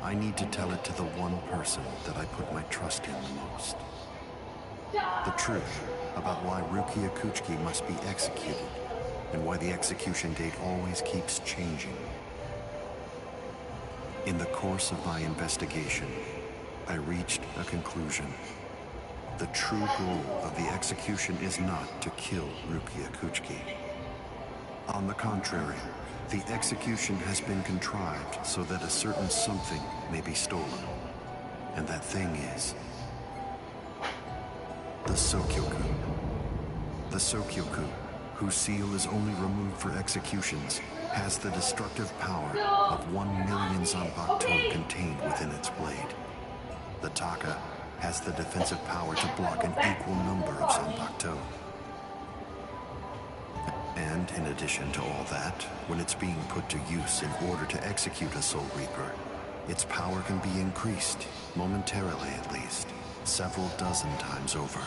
I need to tell it to the one person that I put my trust in the most. The truth about why Rukia Kuchiki must be executed, and why the execution date always keeps changing. In the course of my investigation, I reached a conclusion. The true goal of the execution is not to kill Rukia Kuchiki. On the contrary, the execution has been contrived so that a certain something may be stolen. And that thing is the Sokyoku. The Sokyoku, whose seal is only removed for executions, has the destructive power of 1 million Zanpakuto contained within its blade. The Taka has the defensive power to block an equal number of Zanpakuto. And in addition to all that, when it's being put to use in order to execute a Soul Reaper, its power can be increased, momentarily at least, several dozen times over.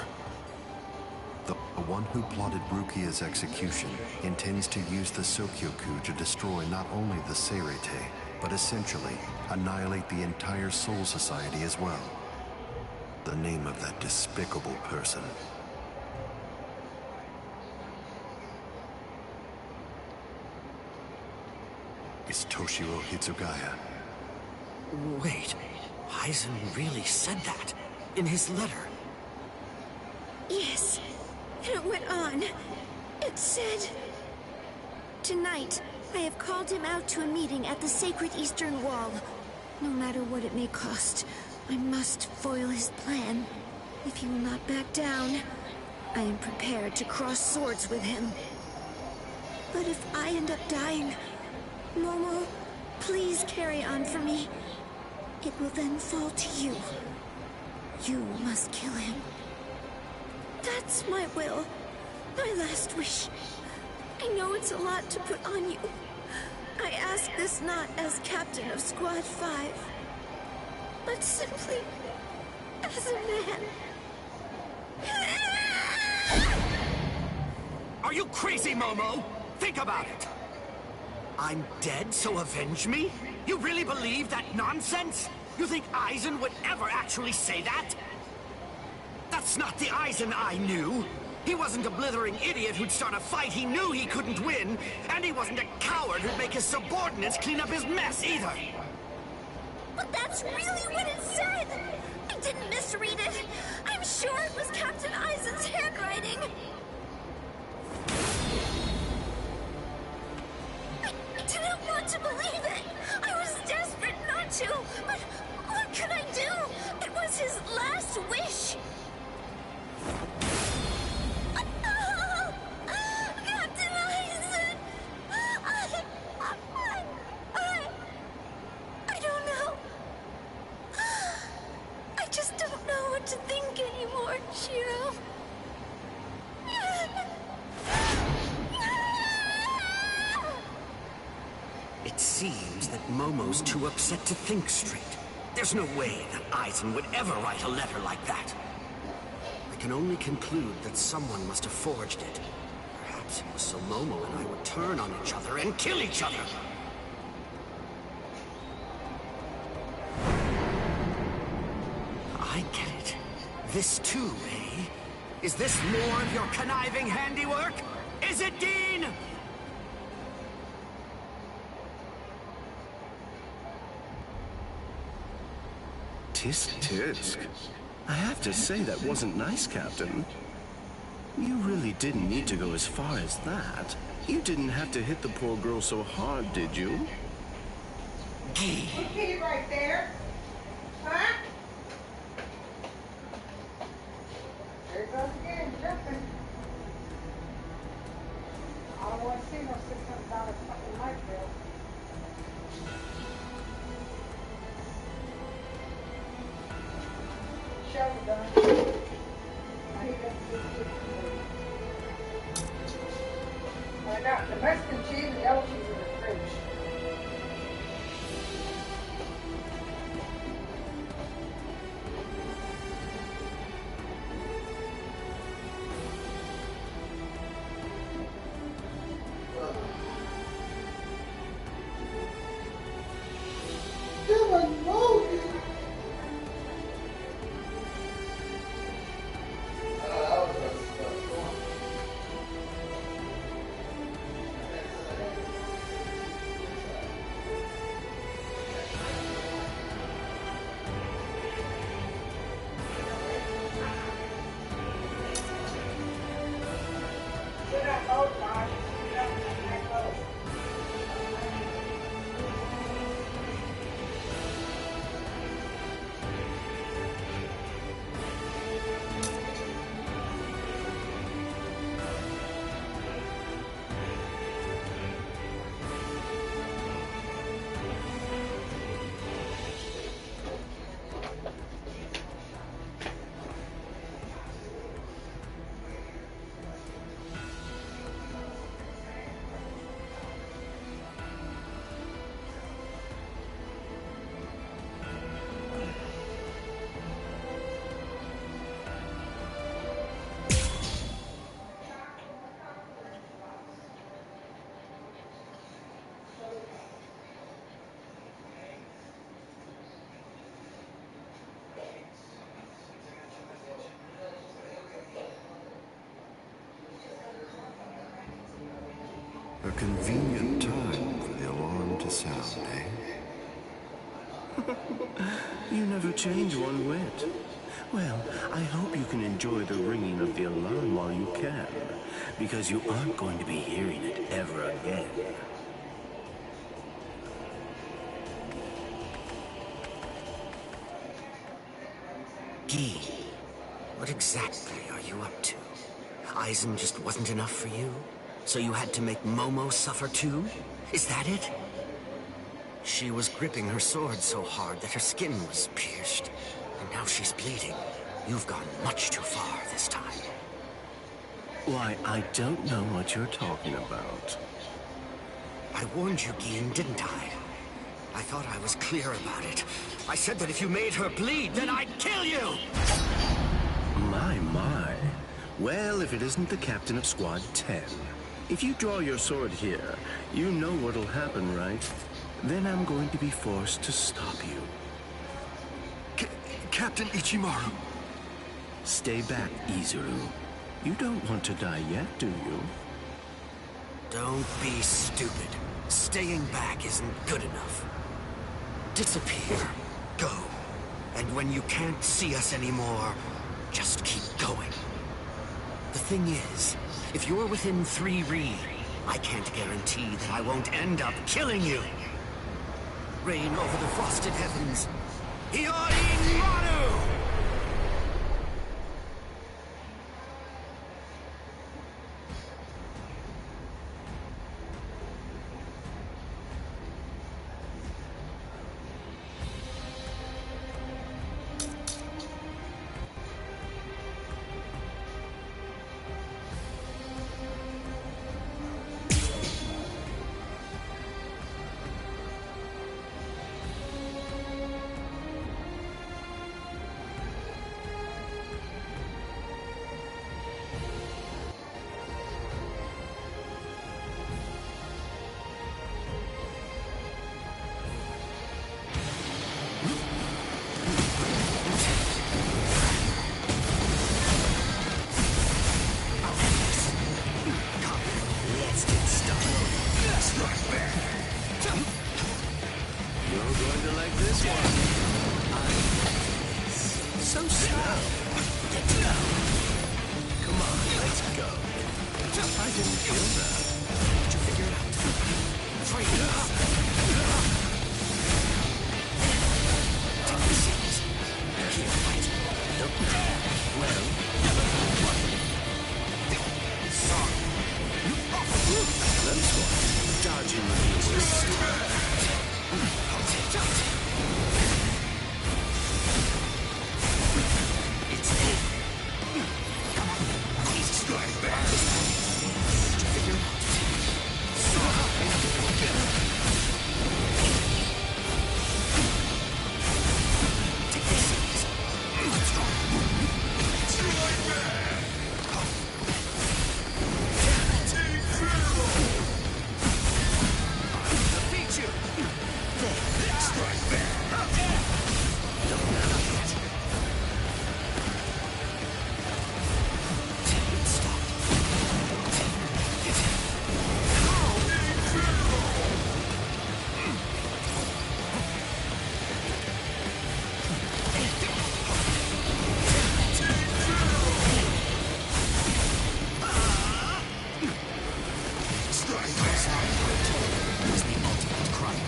The one who plotted Rukia's execution intends to use the Sokyoku to destroy not only the Seirete, but essentially annihilate the entire Soul Society as well. The name of that despicable person is Toshiro Hitsugaya. Wait, Eisen really said that in his letter? Yes, and it went on. It said, "Tonight, I have called him out to a meeting at the Sacred Eastern Wall. No matter what it may cost, I must foil his plan. If he will not back down, I am prepared to cross swords with him. But if I end up dying, Momo, please carry on for me. It will then fall to you. You must kill him. That's my will. My last wish. I know it's a lot to put on you. I ask this not as captain of Squad 5, but simply as a man." Are you crazy, Momo? Think about it. I'm dead, so avenge me? You really believe that nonsense? You think Eisen would ever actually say that? That's not the Eisen I knew. He wasn't a blithering idiot who'd start a fight he knew he couldn't win, and he wasn't a coward who'd make his subordinates clean up his mess either. But that's really what it said! I didn't misread it. I'm sure it was Captain Eisen's handwriting. I didn't want to believe it. I was desperate not to, but what could I do? It was his last wish. Captain Eisen! I don't know. seems that Momo's too upset to think straight. There's no way that Aizen would ever write a letter like that. I can only conclude that someone must have forged it. Perhaps it was so Momo and I would turn on each other and kill each other. I get it. This too, eh? Is this more of your conniving handiwork? Is it, Dean? Tisk tisk. I have to say that wasn't nice, Captain. You really didn't need to go as far as that. You didn't have to hit the poor girl so hard, did you? Key right there. Huh? There it goes again, jumping. I don't want to see no $600 fucking light bill. Shovel done. I hate that shit. I got the Mexican cheese and yellow cheese in the fridge. A convenient time for the alarm to sound, eh? You never change one whit. Well, I hope you can enjoy the ringing of the alarm while you can, because you aren't going to be hearing it ever again. Guy, what exactly are you up to? Aizen just wasn't enough for you? So you had to make Momo suffer too? Is that it? She was gripping her sword so hard that her skin was pierced. And now she's bleeding. You've gone much too far this time. Why, I don't know what you're talking about. I warned you, Gien, didn't I? I thought I was clear about it. I said that if you made her bleed, then I'd kill you! My. Well, if it isn't the captain of Squad 10. If you draw your sword here, you know what'll happen, right? Then I'm going to be forced to stop you. Captain Ichimaru. Stay back, Izuru. You don't want to die yet, do you? Don't be stupid. Staying back isn't good enough. Disappear. Go. And when you can't see us anymore, just keep going. The thing is, if you're within 3 Ri, I can't guarantee that I won't end up killing you. Reign over the frosted heavens. Hiyori Manu! So slow. Let's go. Come on, let's go. I didn't feel that. Did you figure it out? Freeze. Take the seats. Here, fight. Nope. Well. Sorry. Close one. Dodging the worst. It's in. Come on. Please strike back. Did you figure it out? Take this series. Let's go. Strike back. Defeat you. Strike back. Don't know yet. Stop. Strike back. Is the ultimate crime.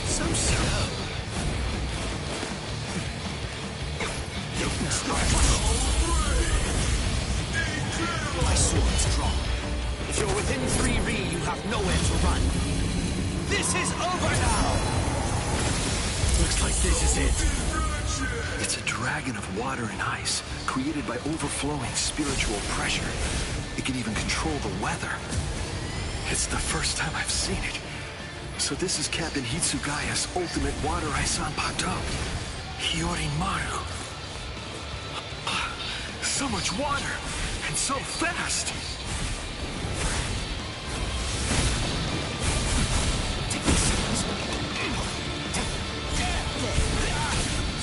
So slow. My sword's drawn. If you're within 3 Ri, you have nowhere to run. This is over now! Looks like this is it. It's a dragon of water and ice, created by overflowing spiritual pressure. It can even control the weather. It's the first time I've seen it. So this is Captain Hitsugaya's ultimate water ice Zanpakuto. Hyorimaru. So much water, and so fast!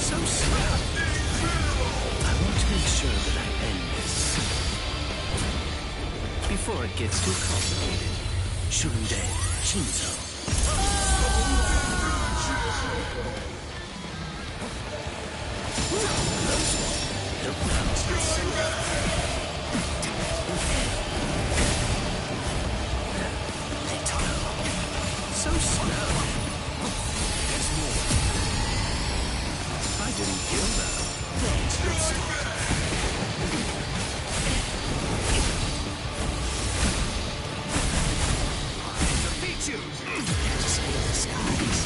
So slow. I want to make sure that I end this before it gets too complicated. Shunde Shinzo. So slow. There's more. I didn't feel that. Defeat you! Just in the skies.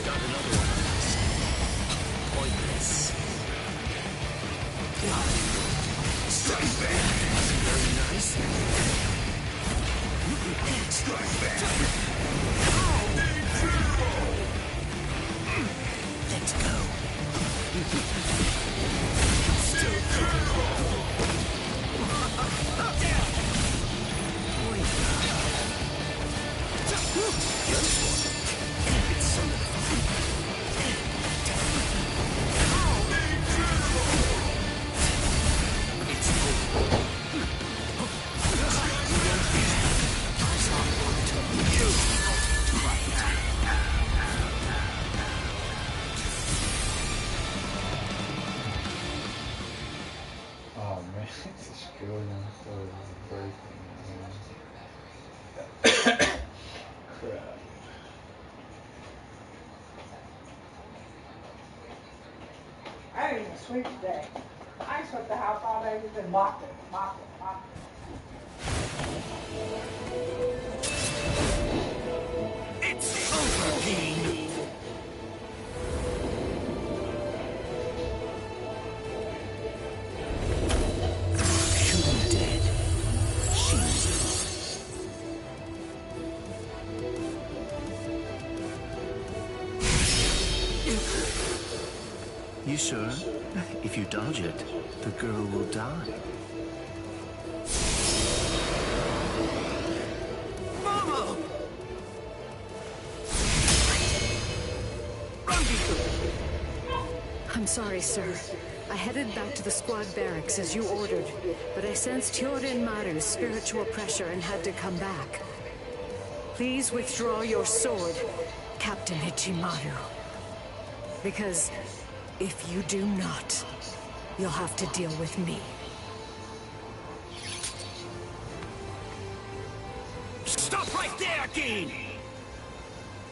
Got another one on this. Pointless. Strike back! Very nice. Strike back! Let's go. Still It's Oh man, it's going so breaking. Crap. I didn't even sweep today. I swept the house all day, just been mopped it. It's over, Dean! Shooting dead. Shinzo. You sure? If you dodge it, the girl will die. Mama! I'm sorry, sir. I headed back to the squad barracks as you ordered, but I sensed Hyorimaru's spiritual pressure and had to come back. Please withdraw your sword, Captain Ichimaru. Because if you do not, you'll have to deal with me. Stop right there, Gene!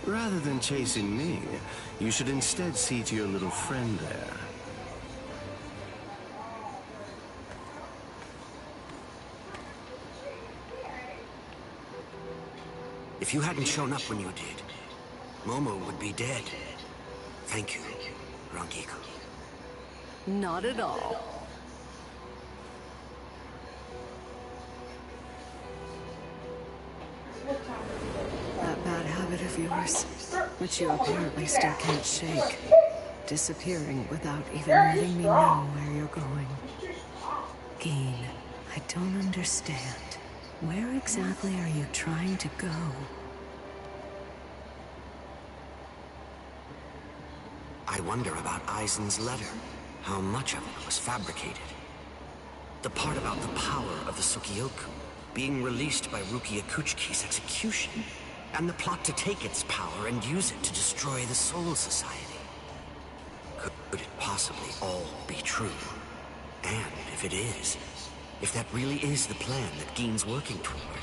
Rather than chasing me, you should instead see to your little friend there. If you hadn't shown up when you did, Momo would be dead. Thank you, Rangiku. Not at all. That bad habit of yours, which you apparently still can't shake. Disappearing without even letting me know where you're going. Geen, I don't understand. Where exactly are you trying to go? I wonder about Aizen's letter. How much of it was fabricated? The part about the power of the Sukioku being released by Rukia Kuchiki's execution, and the plot to take its power and use it to destroy the Soul Society. Could it possibly all be true? And if it is, if that really is the plan that Geen's working toward,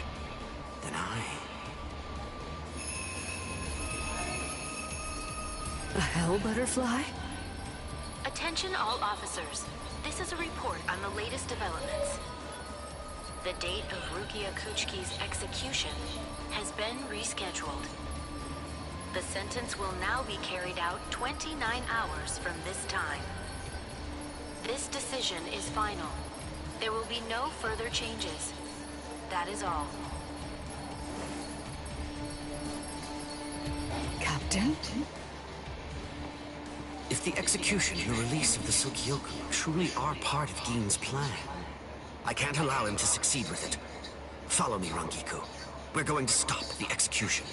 then A hell butterfly? Attention all officers. This is a report on the latest developments. The date of Rukia Kuchiki's execution has been rescheduled. The sentence will now be carried out 29 hours from this time. This decision is final. There will be no further changes. That is all. Captain? if the execution and release of the Sukioku truly are part of Geen's plan, I can't allow him to succeed with it. Follow me, Rangiku. We're going to stop the execution.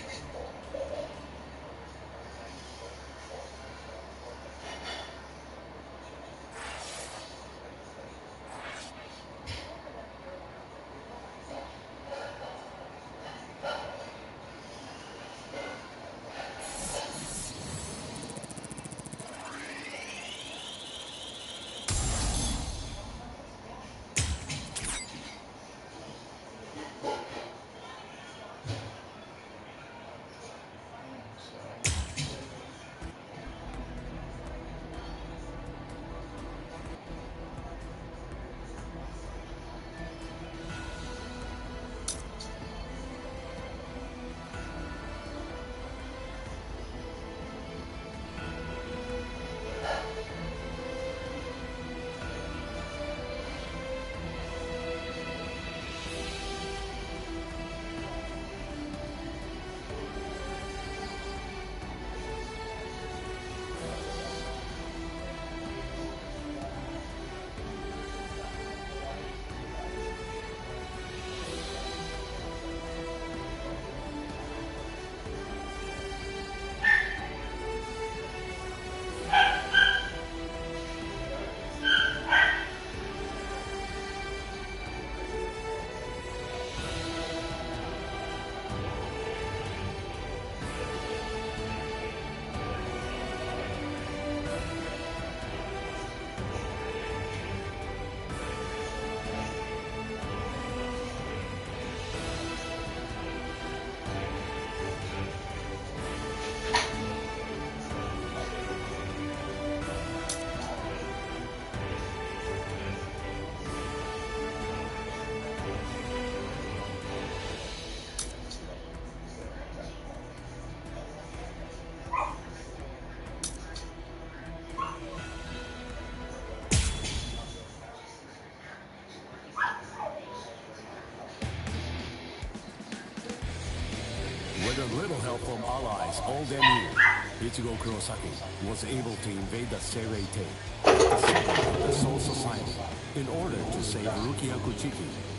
With a little help from allies all them years, Ichigo Kurosaki was able to invade the Seirei-Tei, the center of the Soul Society, in order to save Rukia Kuchiki.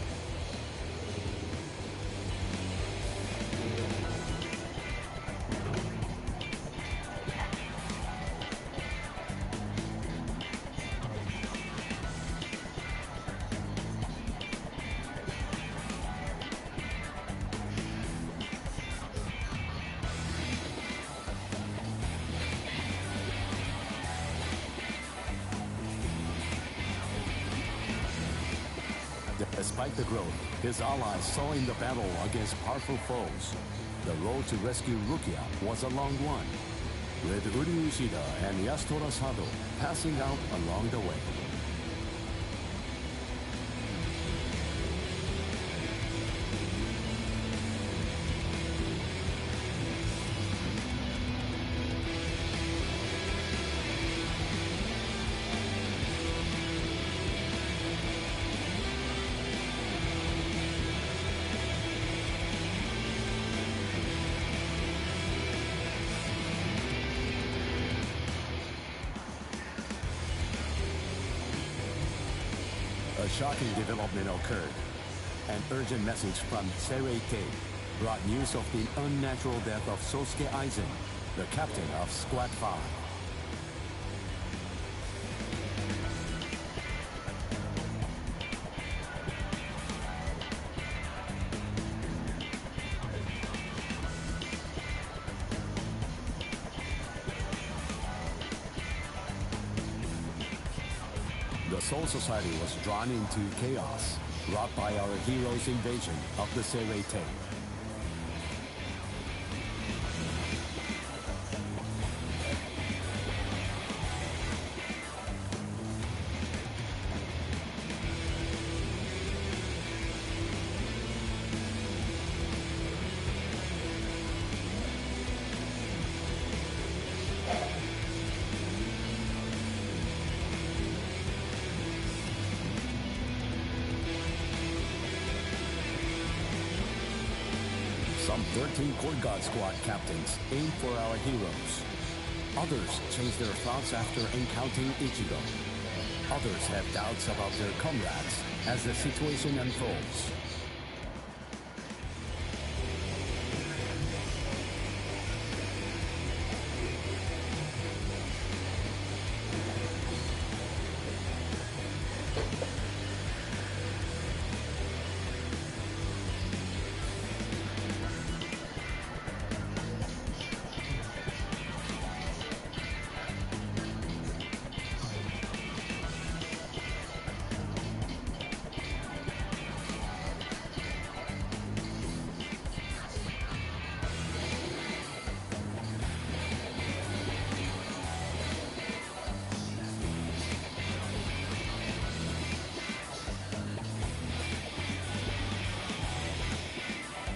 Despite the growth his allies saw in the battle against powerful foes, the road to rescue Rukia was a long one, with Uri Ushida and Yasutora Sado passing out along the way. A shocking development occurred. An urgent message from Seirei-Kei brought news of the unnatural death of Sosuke Aizen, the captain of Squad 5. The Soul Society was drawn into chaos, wrought by our hero's invasion of the Seirei-Kei. Some 13 Court Guard Squad captains aimed for our heroes. Others changed their thoughts after encountering Ichigo. Others have doubts about their comrades as the situation unfolds.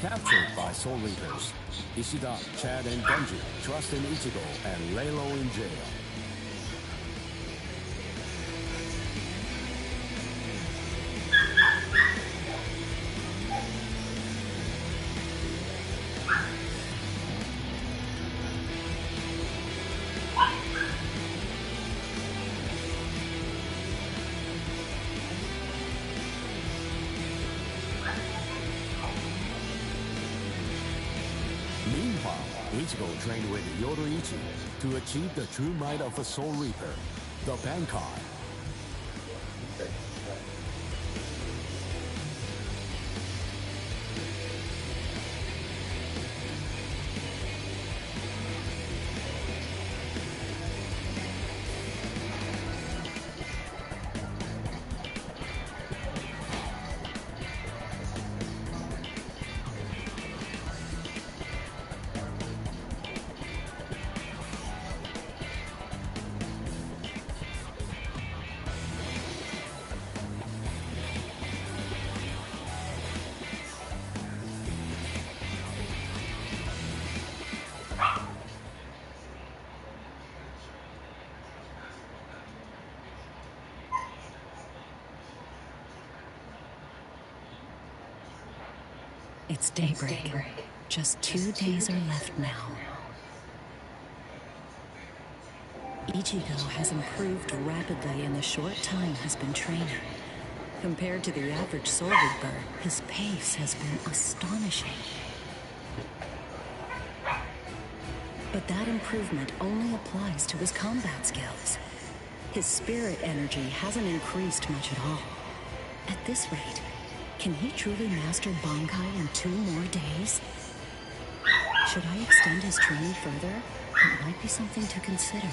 Captured by Soul Reapers, Ishida, Chad, and Denji trust in Ichigo and lay low in jail. Meanwhile, Ichigo trained with Yoruichi to achieve the true might of a Soul Reaper, the Bankai. It's daybreak. Just 2 days are left now. Ichigo has improved rapidly in the short time he's been training. Compared to the average Soul Reaper, his pace has been astonishing. But that improvement only applies to his combat skills. His spirit energy hasn't increased much at all. At this rate, can he truly master Bankai in 2 more days? Should I extend his training further? It might be something to consider.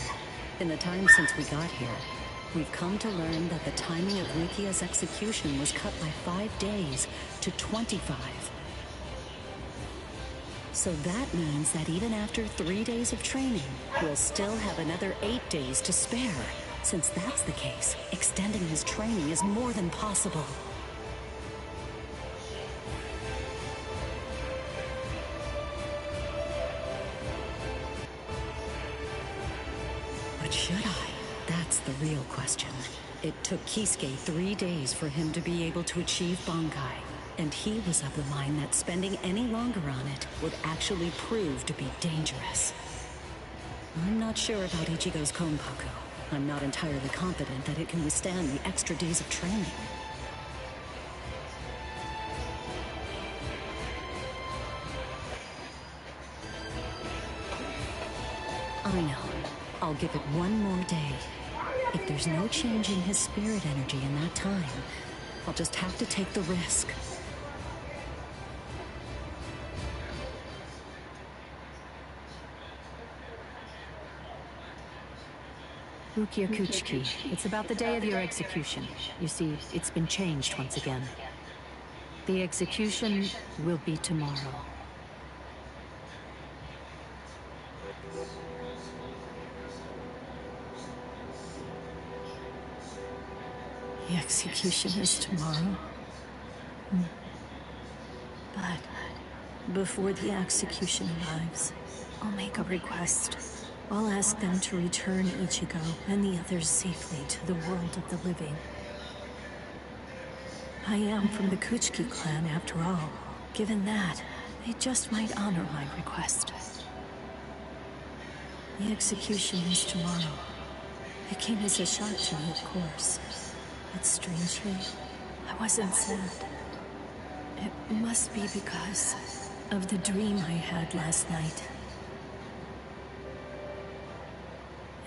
In the time since we got here, we've come to learn that the timing of Rukia's execution was cut by 5 days to 25. So that means that even after 3 days of training, we'll still have another 8 days to spare. Since that's the case, extending his training is more than possible. But should I? That's the real question. It took Kisuke 3 days for him to be able to achieve Bankai, and he was of the mind that spending any longer on it would actually prove to be dangerous. I'm not sure about Ichigo's Konpaku. I'm not entirely confident that it can withstand the extra days of training. I know. I'll give it one more day. If there's no change in his spirit energy in that time, I'll just have to take the risk. Rukia Kuchiki, it's about the day of your execution. You see, it's been changed once again. The execution will be tomorrow. The execution is tomorrow. But before the execution arrives, I'll make a request. I'll ask them to return Ichigo and the others safely to the world of the living. I am from the Kuchiki clan after all. Given that, they just might honor my request. The execution is tomorrow. It came as a shock to me, of course. But strangely, I wasn't sad. It must be because of the dream I had last night.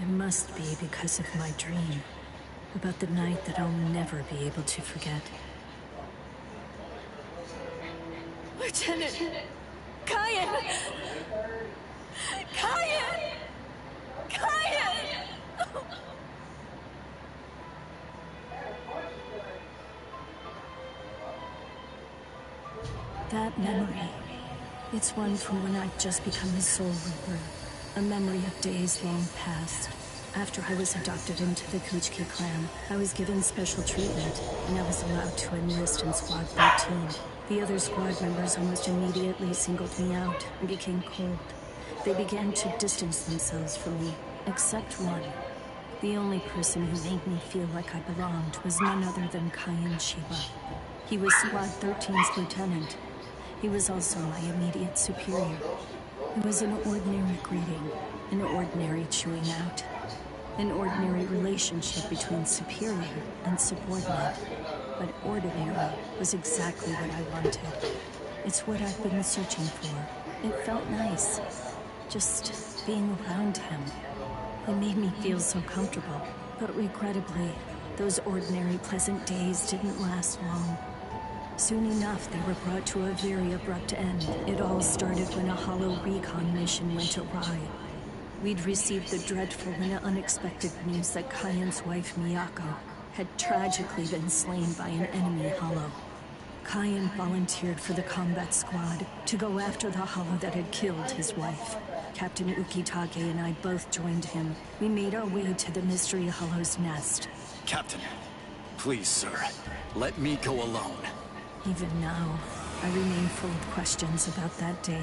It must be because of my dream about the night that I'll never be able to forget. Lieutenant! Kaien! Kaien! Kaien! That memory, it's one from when I'd just become his soul reaper. A memory of days long past. After I was adopted into the Kuchiki clan, I was given special treatment, and I was allowed to enlist in Squad 13. The other squad members almost immediately singled me out and became cold. They began to distance themselves from me, except one. The only person who made me feel like I belonged was none other than Kaien Shiba. He was Squad 13's lieutenant. He was also my immediate superior. It was an ordinary greeting, an ordinary chewing out, an ordinary relationship between superior and subordinate. But ordinary was exactly what I wanted. It's what I've been searching for. It felt nice, just being around him. It made me feel so comfortable. But regrettably, those ordinary pleasant days didn't last long. Soon enough, they were brought to a very abrupt end. It all started when a hollow recon mission went awry. We'd received the dreadful and unexpected news that Kaien's wife, Miyako, had tragically been slain by an enemy hollow. Kaien volunteered for the combat squad to go after the hollow that had killed his wife. Captain Ukitake and I both joined him. We made our way to the mystery hollow's nest. Captain, please, sir, let me go alone. Even now, I remain full of questions about that day.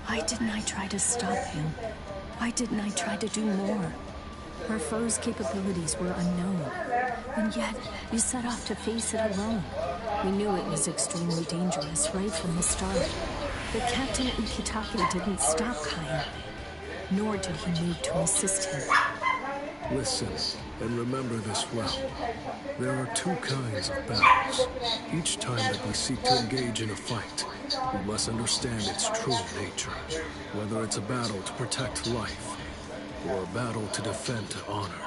Why didn't I try to stop him? Why didn't I try to do more? Our foe's capabilities were unknown, and yet we set off to face it alone. We knew it was extremely dangerous right from the start. But Captain Ukitake didn't stop Kaien, nor did he move to assist him. Listen, and remember this well. There are two kinds of battles. Each time that we seek to engage in a fight, we must understand its true nature. Whether it's a battle to protect life, or a battle to defend honor.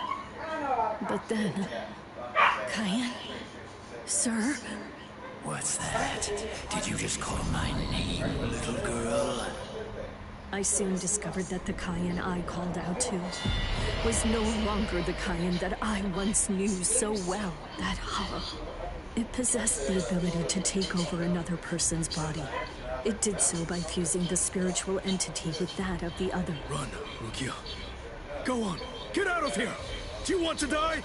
But then, Kaien? Sir? What's that? Did you just call my name, little girl? I soon discovered that the Kayan I called out to was no longer the Kayan that I once knew so well. That hollow. It possessed the ability to take over another person's body. It did so by fusing the spiritual entity with that of the other. Run, Rukia. Go on, get out of here! Do you want to die?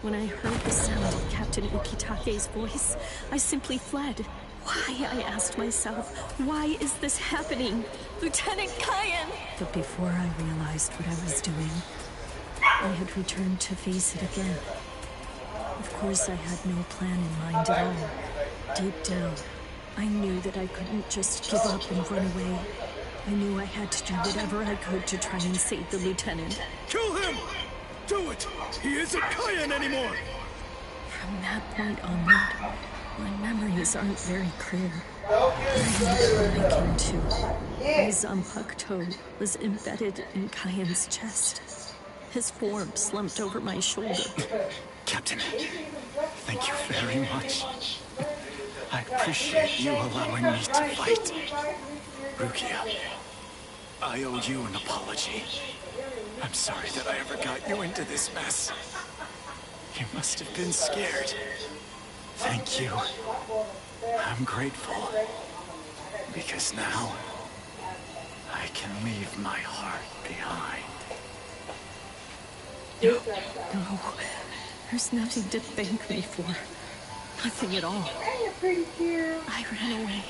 When I heard the sound of Captain Ukitake's voice, I simply fled. Why, I asked myself, why is this happening? Lieutenant Kayan! But before I realized what I was doing, I had returned to face it again. Of course, I had no plan in mind at all. Deep down, I knew that I couldn't just give up and run away. I knew I had to do whatever I could to try and save the lieutenant. Kill him! Do it! He isn't Kayan anymore! From that point onward, my memories aren't very clear. I remember when I came to. My Zanpakuto was embedded in Kayan's chest. His form slumped over my shoulder. Captain, thank you very much. I appreciate you allowing me to fight. Rukia, I owe you an apology. I'm sorry that I ever got you into this mess. You must have been scared. Thank you. I'm grateful. Because now, I can leave my heart behind. No, there's nothing to thank me for. Nothing at all. I ran away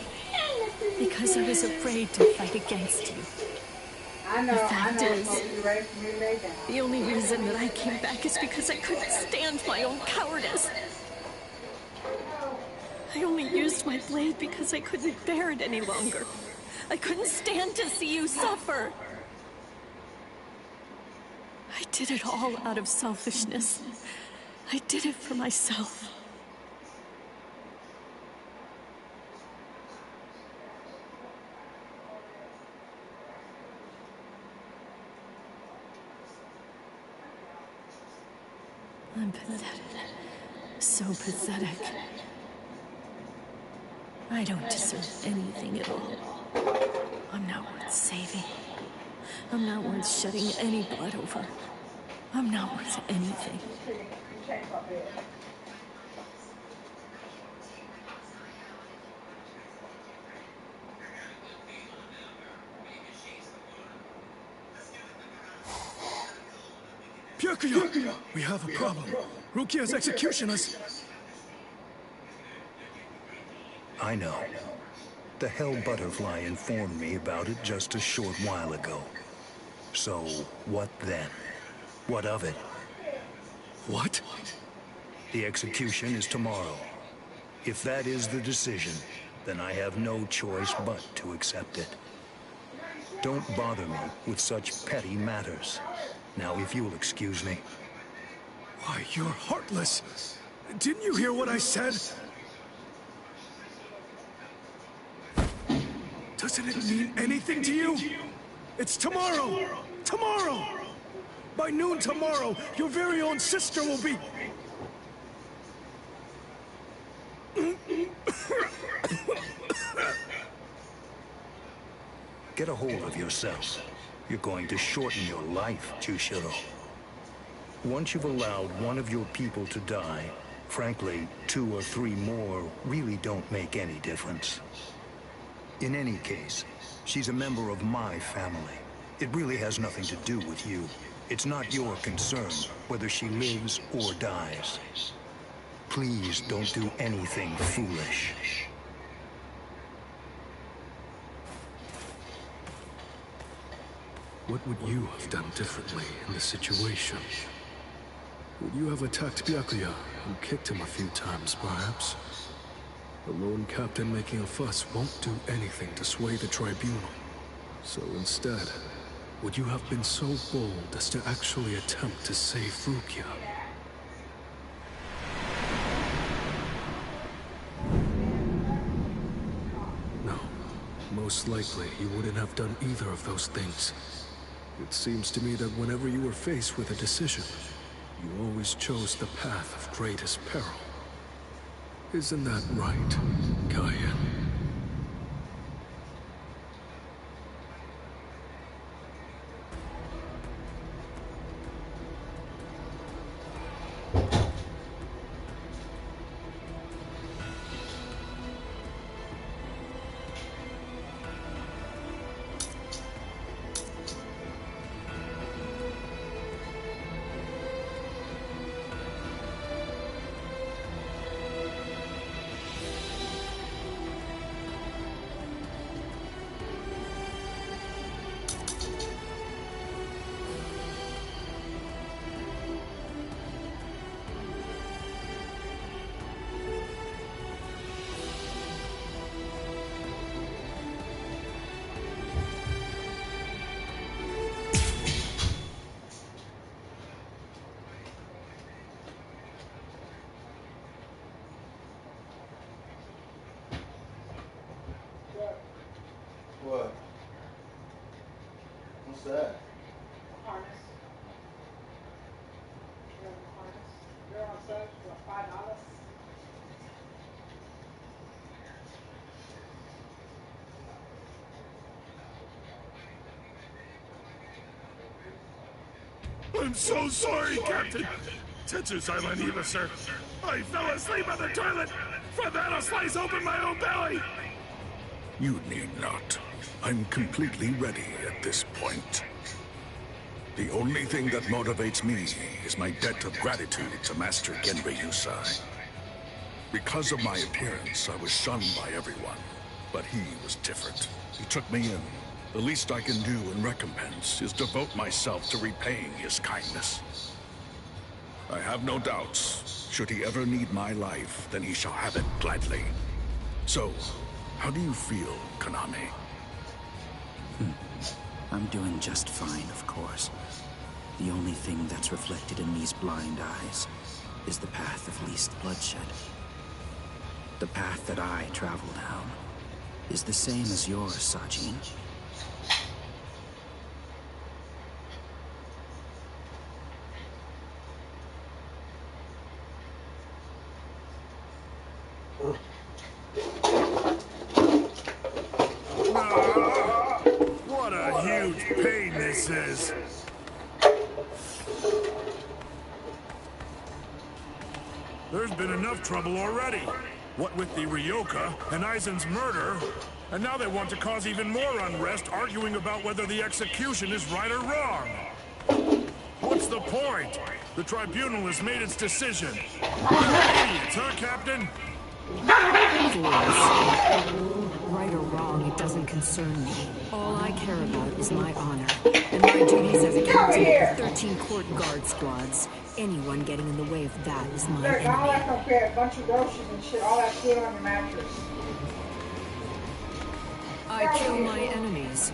because I was afraid to fight against you. The fact is, the only reason that I came back is because I couldn't stand my own cowardice. I only used my blade because I couldn't bear it any longer. I couldn't stand to see you suffer. I did it all out of selfishness. I did it for myself. I'm pathetic. So pathetic. I don't deserve anything at all. I'm not worth saving. I'm not worth shedding any blood over. I'm not worth anything. Byakuya! We have a problem. Rukia's execution is... I know. The Hell Butterfly informed me about it just a short while ago. So, what then? What of it? What? The execution is tomorrow. If that is the decision, then I have no choice but to accept it. Don't bother me with such petty matters. Now, if you'll excuse me. Why, you're heartless. Didn't you hear what I said? Doesn't it mean anything to you? It's tomorrow! Tomorrow! By noon tomorrow, your very own sister will be... Get a hold of yourself. You're going to shorten your life, Jushiro. Once you've allowed one of your people to die, frankly, 2 or 3 more really don't make any difference. In any case, she's a member of my family. It really has nothing to do with you. It's not your concern whether she lives or dies. Please don't do anything foolish. What would you have done differently in this situation? Would you have attacked Byakuya and kicked him a few times, perhaps? The lone captain making a fuss won't do anything to sway the tribunal. So instead, would you have been so bold as to actually attempt to save Rukia? No. Most likely, you wouldn't have done either of those things. It seems to me that whenever you were faced with a decision, you always chose the path of greatest peril. Isn't that right, Kayan? that? Harness. You're on sale for $5. I'm so sorry, Captain. Tetsu Silent Eva, sir. I fell asleep on the toilet. For that, I'll slice open my own belly. You need not. I'm completely ready at this point. The only thing that motivates me is my debt of gratitude to Master Genri Yusai. Because of my appearance, I was shunned by everyone. But he was different. He took me in. The least I can do in recompense is devote myself to repaying his kindness. I have no doubts. Should he ever need my life, then he shall have it gladly. So, how do you feel, Konami? I'm doing just fine, of course. The only thing that's reflected in these blind eyes is the path of least bloodshed. The path that I travel down is the same as yours, Sajin. What a huge pain this is. There's been enough trouble already. What with the Ryoka and Aizen's murder, and now they want to cause even more unrest, arguing about whether the execution is right or wrong. What's the point? The tribunal has made its decision. Idiots, huh, Captain? Right or wrong, it doesn't concern me. All I care about is my honor, and my duties as a captain of the 13 court guard squads. Anyone getting in the way of that is my enemy. All that up there, a bunch of groceries and shit, all that food on your mattress. I kill my enemies.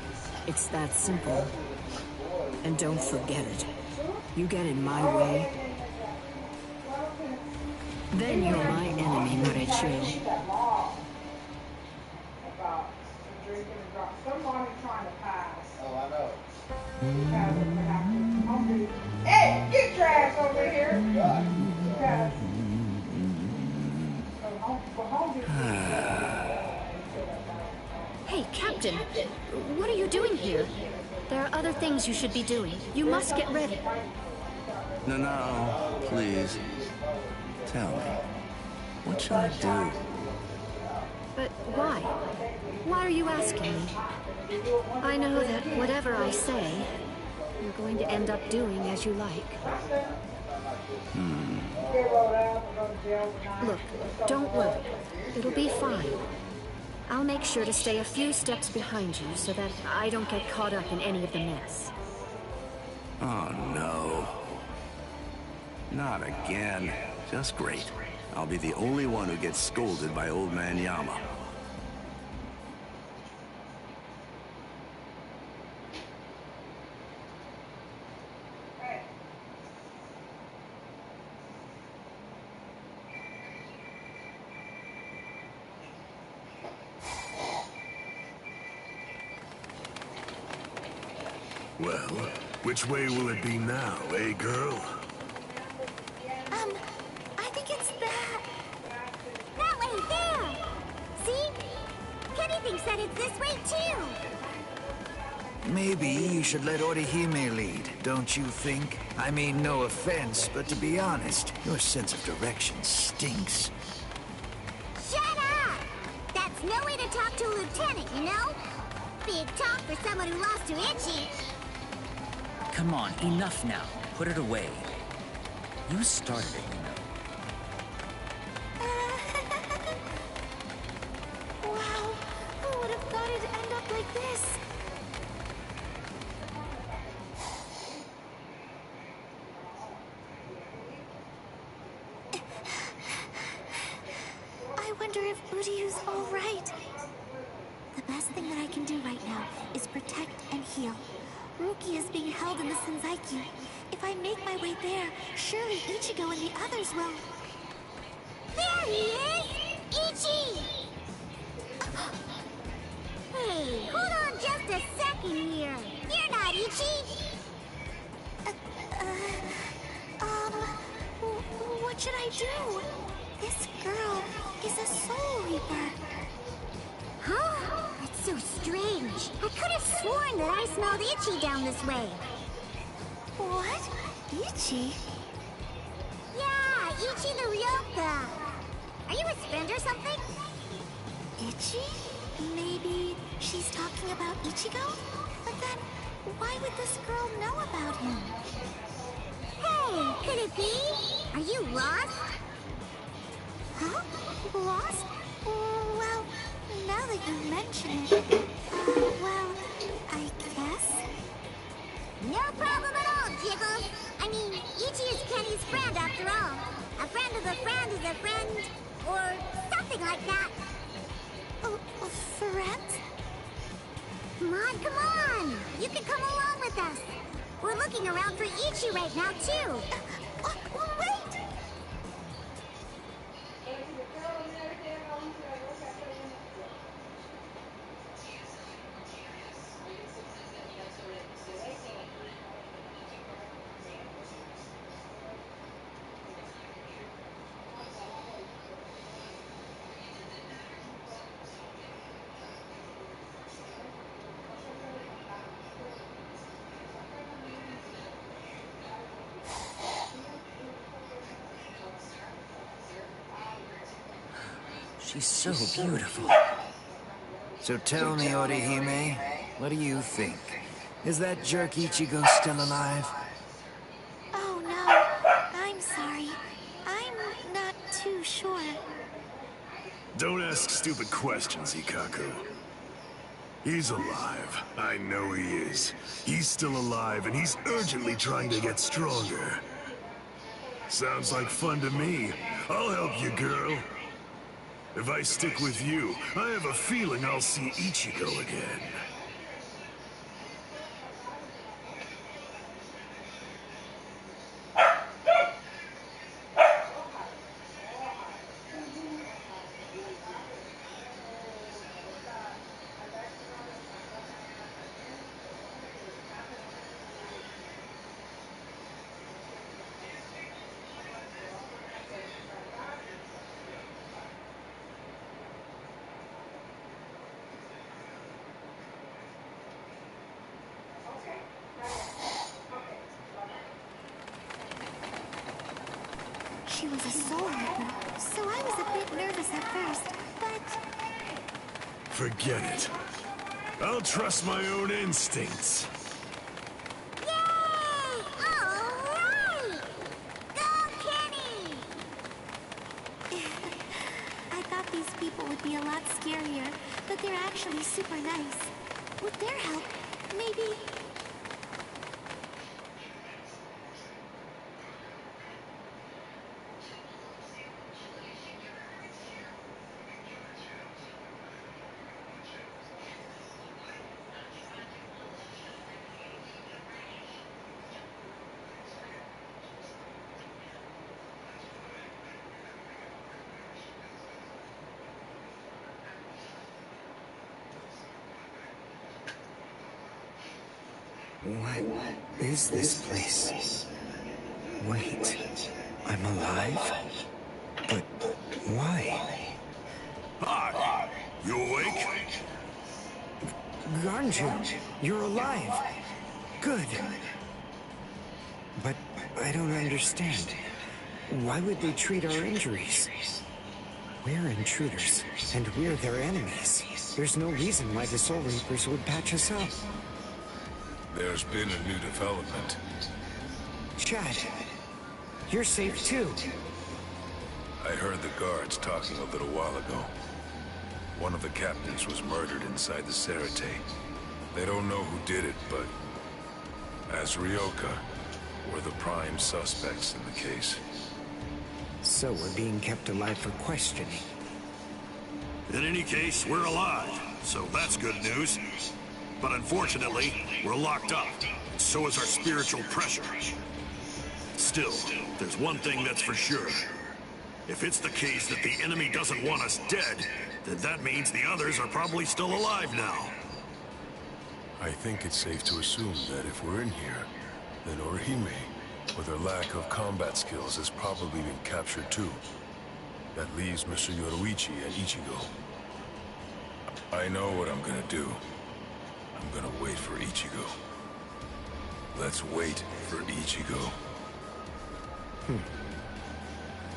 It's that simple. And don't forget it. You get in my way, then you're my enemy, Marechu. Somebody trying to pass. Oh, I know. Hey, get your ass over here. Hey, Captain, what are you doing here? There are other things you should be doing. You must get ready. No, please. Tell me, what should I do? But why? Why are you asking me? I know that whatever I say, you're going to end up doing as you like. Look, don't worry. It'll be fine. I'll make sure to stay a few steps behind you so that I don't get caught up in any of the mess. Oh, no. Not again. Just great. I'll be the only one who gets scolded by Old Man Yama. Well, which way will it be now, eh, girl? I think it's that. That way, there! See? Kenny thinks that it's this way, too! Maybe you should let Orihime lead, don't you think? I mean, no offense, but to be honest, your sense of direction stinks. Shut up! That's no way to talk to a lieutenant, you know? Big talk for someone who lost to Itchy. Come on, enough now. Put it away. You started it, you know. Wow, who would have thought it'd end up like this? I wonder if Uryu's all right. The best thing that I can do right now is protect and heal. Rukia is being held in the Senzaiku. If I make my way there, surely Ichigo and the others will. There he is! Ichi! Hey, hold on just a second here. You're not Ichi? What should I do? This girl is a Soul Reaper. Huh? That's so strange. I could have sworn that I smelled Ichi down this way. What? Ichi? Yeah, Ichi the Ryoka. Are you his friend or something? Ichi? Maybe she's talking about Ichigo? But then, why would this girl know about him? Hey, could it be? Are you lost? Huh? Lost? Well, now that you mention it, well, I guess. No problem at all, Jiggles. I mean, Ichi is Kenny's friend after all. A friend of a friend is a friend, or something like that. Friends? Come on! You can come along with us. We're looking around for Ichi right now, too. Wait! She's so beautiful. So tell me, Orihime, what do you think? Is that jerk Ichigo still alive? Oh no, I'm sorry. I'm not too sure. Don't ask stupid questions, Ikaku. He's alive. I know he is. He's still alive, and he's urgently trying to get stronger. Sounds like fun to me. I'll help you, girl. If I stick with you, I have a feeling I'll see Ichigo again. She was a Soul Reaper, so I was a bit nervous at first, but... Forget it. I'll trust my own instincts. Yay! Alright! Go, Kenny! I thought these people would be a lot scarier, but they're actually super nice. With their help, maybe... What is this place? Wait, I'm alive? But why? Hi! You awake? Garnju, you're alive. Good. But I don't understand. Why would they treat our injuries? We're intruders, and we're their enemies. There's no reason why the Soul Reapers would patch us up. There's been a new development. Chad, you're safe too. I heard the guards talking a little while ago. One of the captains was murdered inside the Serite. They don't know who did it, but as Ryoka, we're the prime suspects in the case. So we're being kept alive for questioning. In any case, we're alive, so that's good news. But unfortunately, we're locked up, and so is our spiritual pressure. Still, there's one thing that's for sure. If it's the case that the enemy doesn't want us dead, then that means the others are probably still alive now. I think it's safe to assume that if we're in here, then Orihime, with her lack of combat skills, has probably been captured too. That leaves Mr. Yoruichi and Ichigo. I know what I'm gonna do. I'm gonna wait for Ichigo. Let's wait for Ichigo.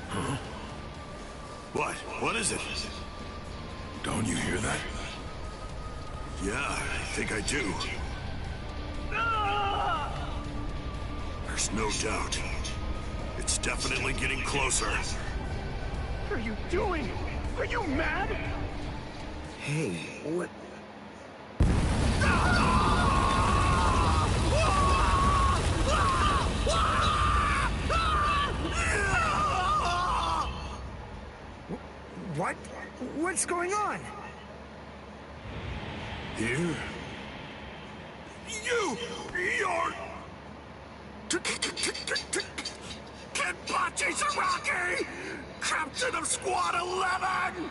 Huh? What? What is it? Don't you hear that? Yeah, I think I do. There's no doubt. It's definitely getting closer. What are you doing? Are you mad? Hey, what? What? What's going on? Here? You're... Kenpachi Saraki! Captain of Squad 11!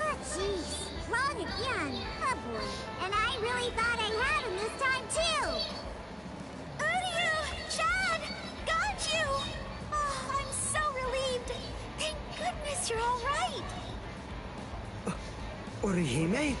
Oh, jeez. Wrong again. Oh, boy. And I really thought I had him this time, too. Uryu! Chad! Got you! Oh, I'm so relieved. Thank goodness you're all right. Orihime?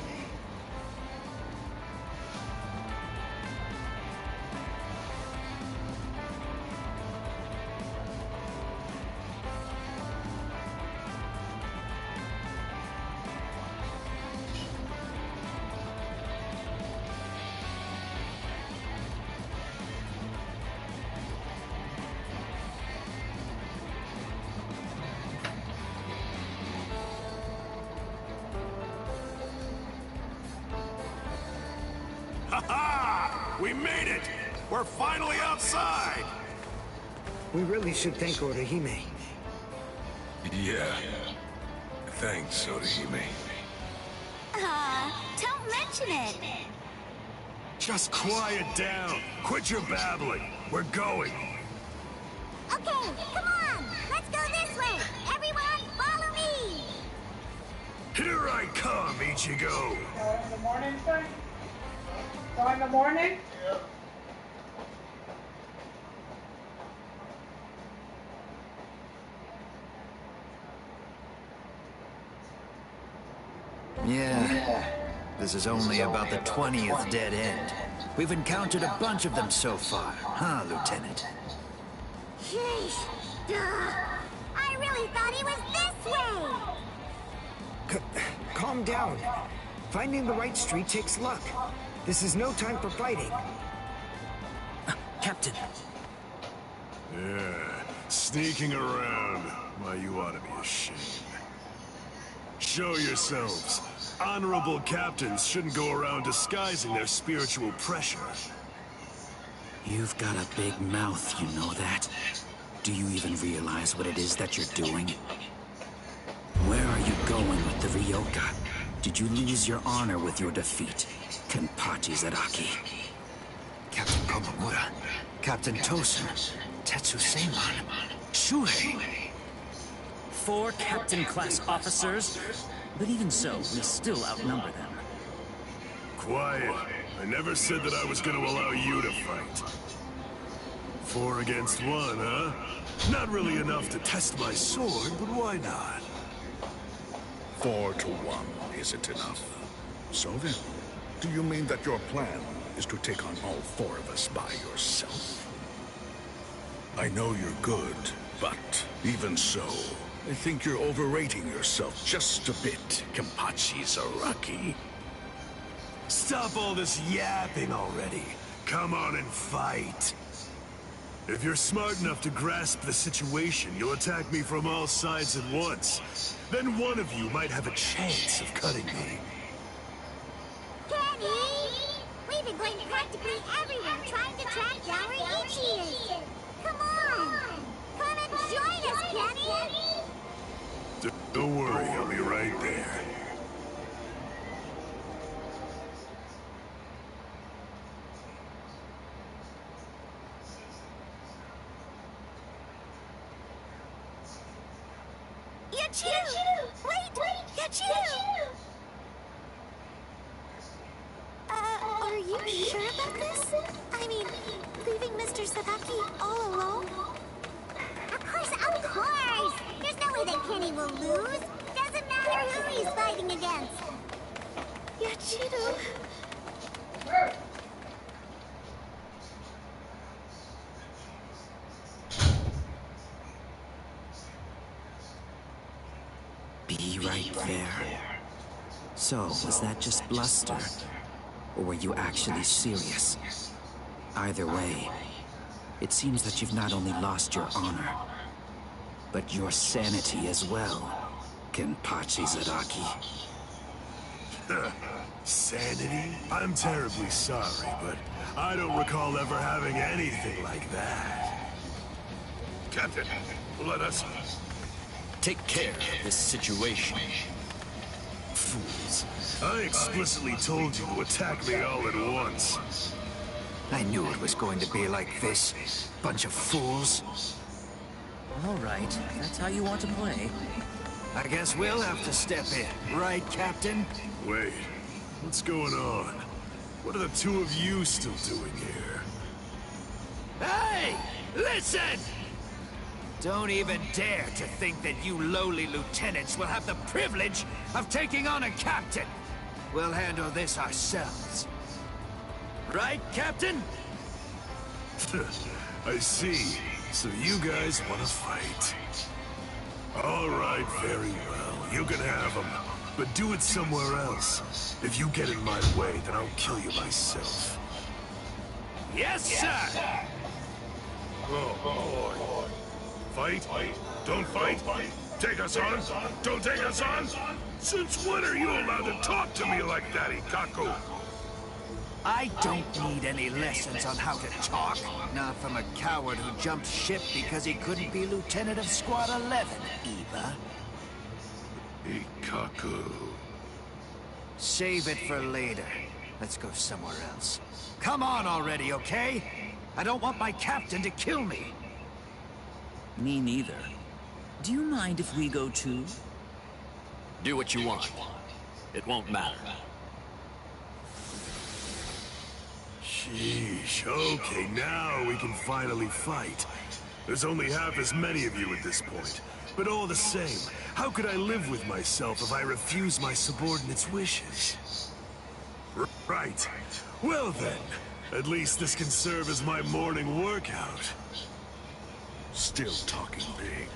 Ha-ha! We made it! We're finally outside! We really should thank Orihime. Yeah. Thanks, Orihime. Don't mention it. Just quiet down. Quit your babbling. We're going. Okay, come on. Let's go this way. Everyone, follow me. Here I come, Ichigo. In the morning, sir? So in the morning? Yeah. This is only about the 20th dead end. We've encountered a bunch of them so far, huh, Lieutenant? Sheesh. Duh. I really thought he was this way. Calm down. Finding the right street takes luck. This is no time for fighting. Captain. Yeah, sneaking around. Why, you ought to be ashamed. Show yourselves. Honorable captains shouldn't go around disguising their spiritual pressure. You've got a big mouth, you know that? Do you even realize what it is that you're doing? Where are you going with the Ryoka? Did you lose your honor with your defeat, Kenpachi Zaraki? Captain Komamura, Captain Tosu, Tetsu Seiman, Shuhei. 4 captain-class officers, but even so, we still outnumber them. Quiet. I never said that I was going to allow you to fight. 4 against 1, huh? Not really enough to test my sword, but why not? 4 to 1 isn't enough. So then, do you mean that your plan is to take on all 4 of us by yourself? I know you're good, but even so, I think you're overrating yourself just a bit, Kenpachi Zaraki. Stop all this yapping already. Come on and fight. If you're smart enough to grasp the situation, you'll attack me from all sides at once. Then one of you might have a chance of cutting me. Kenny! We've been going practically everywhere trying to track down where Ichi is. Come on! Come and join us, Kenny! Don't worry, I'll be right there. Yachiru! Wait! Yachiru! Are sure about this? I mean, leaving Mr. Sadaki all alone? Of course! There's no way that Kenny will lose. Doesn't matter who he's fighting against. Yachiru... Be right there. So, was that just bluster? Or were you actually serious? Either way, it seems that you've not only lost your honor, but your sanity as well, Kenpachi Zaraki. Sanity? I'm terribly sorry, but I don't recall ever having anything like that. Captain, let us... Take care of this situation. Fools. I explicitly told you to attack me all at once. I knew it was going to be like this. Bunch of fools. All right, if that's how you want to play. I guess we'll have to step in, right, Captain? Wait, what's going on? What are the two of you still doing here? Hey! Listen! Don't even dare to think that you lowly lieutenants will have the privilege of taking on a captain. We'll handle this ourselves. Right, Captain? I see. So you guys want to fight. All right, very well. You can have them. But do it somewhere else. If you get in my way, then I'll kill you myself. Yes, sir! Oh, boy. Fight? Don't fight? Take us on? Don't take us on? Since when are you allowed to talk to me like that, Ikaku? I don't need any lessons on how to talk. Not from a coward who jumped ship because he couldn't be Lieutenant of Squad 11, Eva. Ikaku. Save it for later. Let's go somewhere else. Come on already, okay? I don't want my captain to kill me. Me neither. Do you mind if we go too? Do what you want. It won't matter. Sheesh, okay, now we can finally fight. There's only half as many of you at this point. But all the same, how could I live with myself if I refuse my subordinates' wishes? Right. Well then, at least this can serve as my morning workout. Still talking big.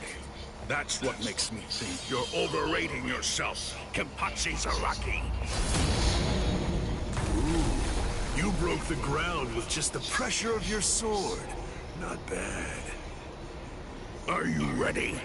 That's what makes me think you're overrating yourself, Kenpachi Zaraki. Ooh, you broke the ground with just the pressure of your sword. Not bad. Are you ready?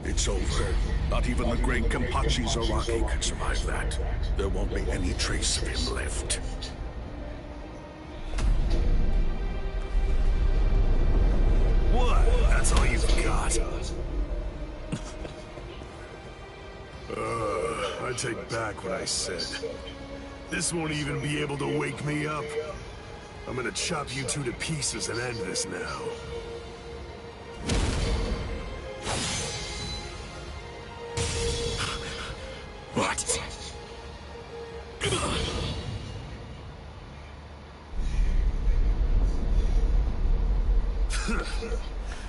It's over. Not even the great Kenpachi Zaraki could survive that. There won't be any trace of him left. What? That's all you've got? I take back what I said. This won't even be able to wake me up. I'm gonna chop you two to pieces and end this now. What?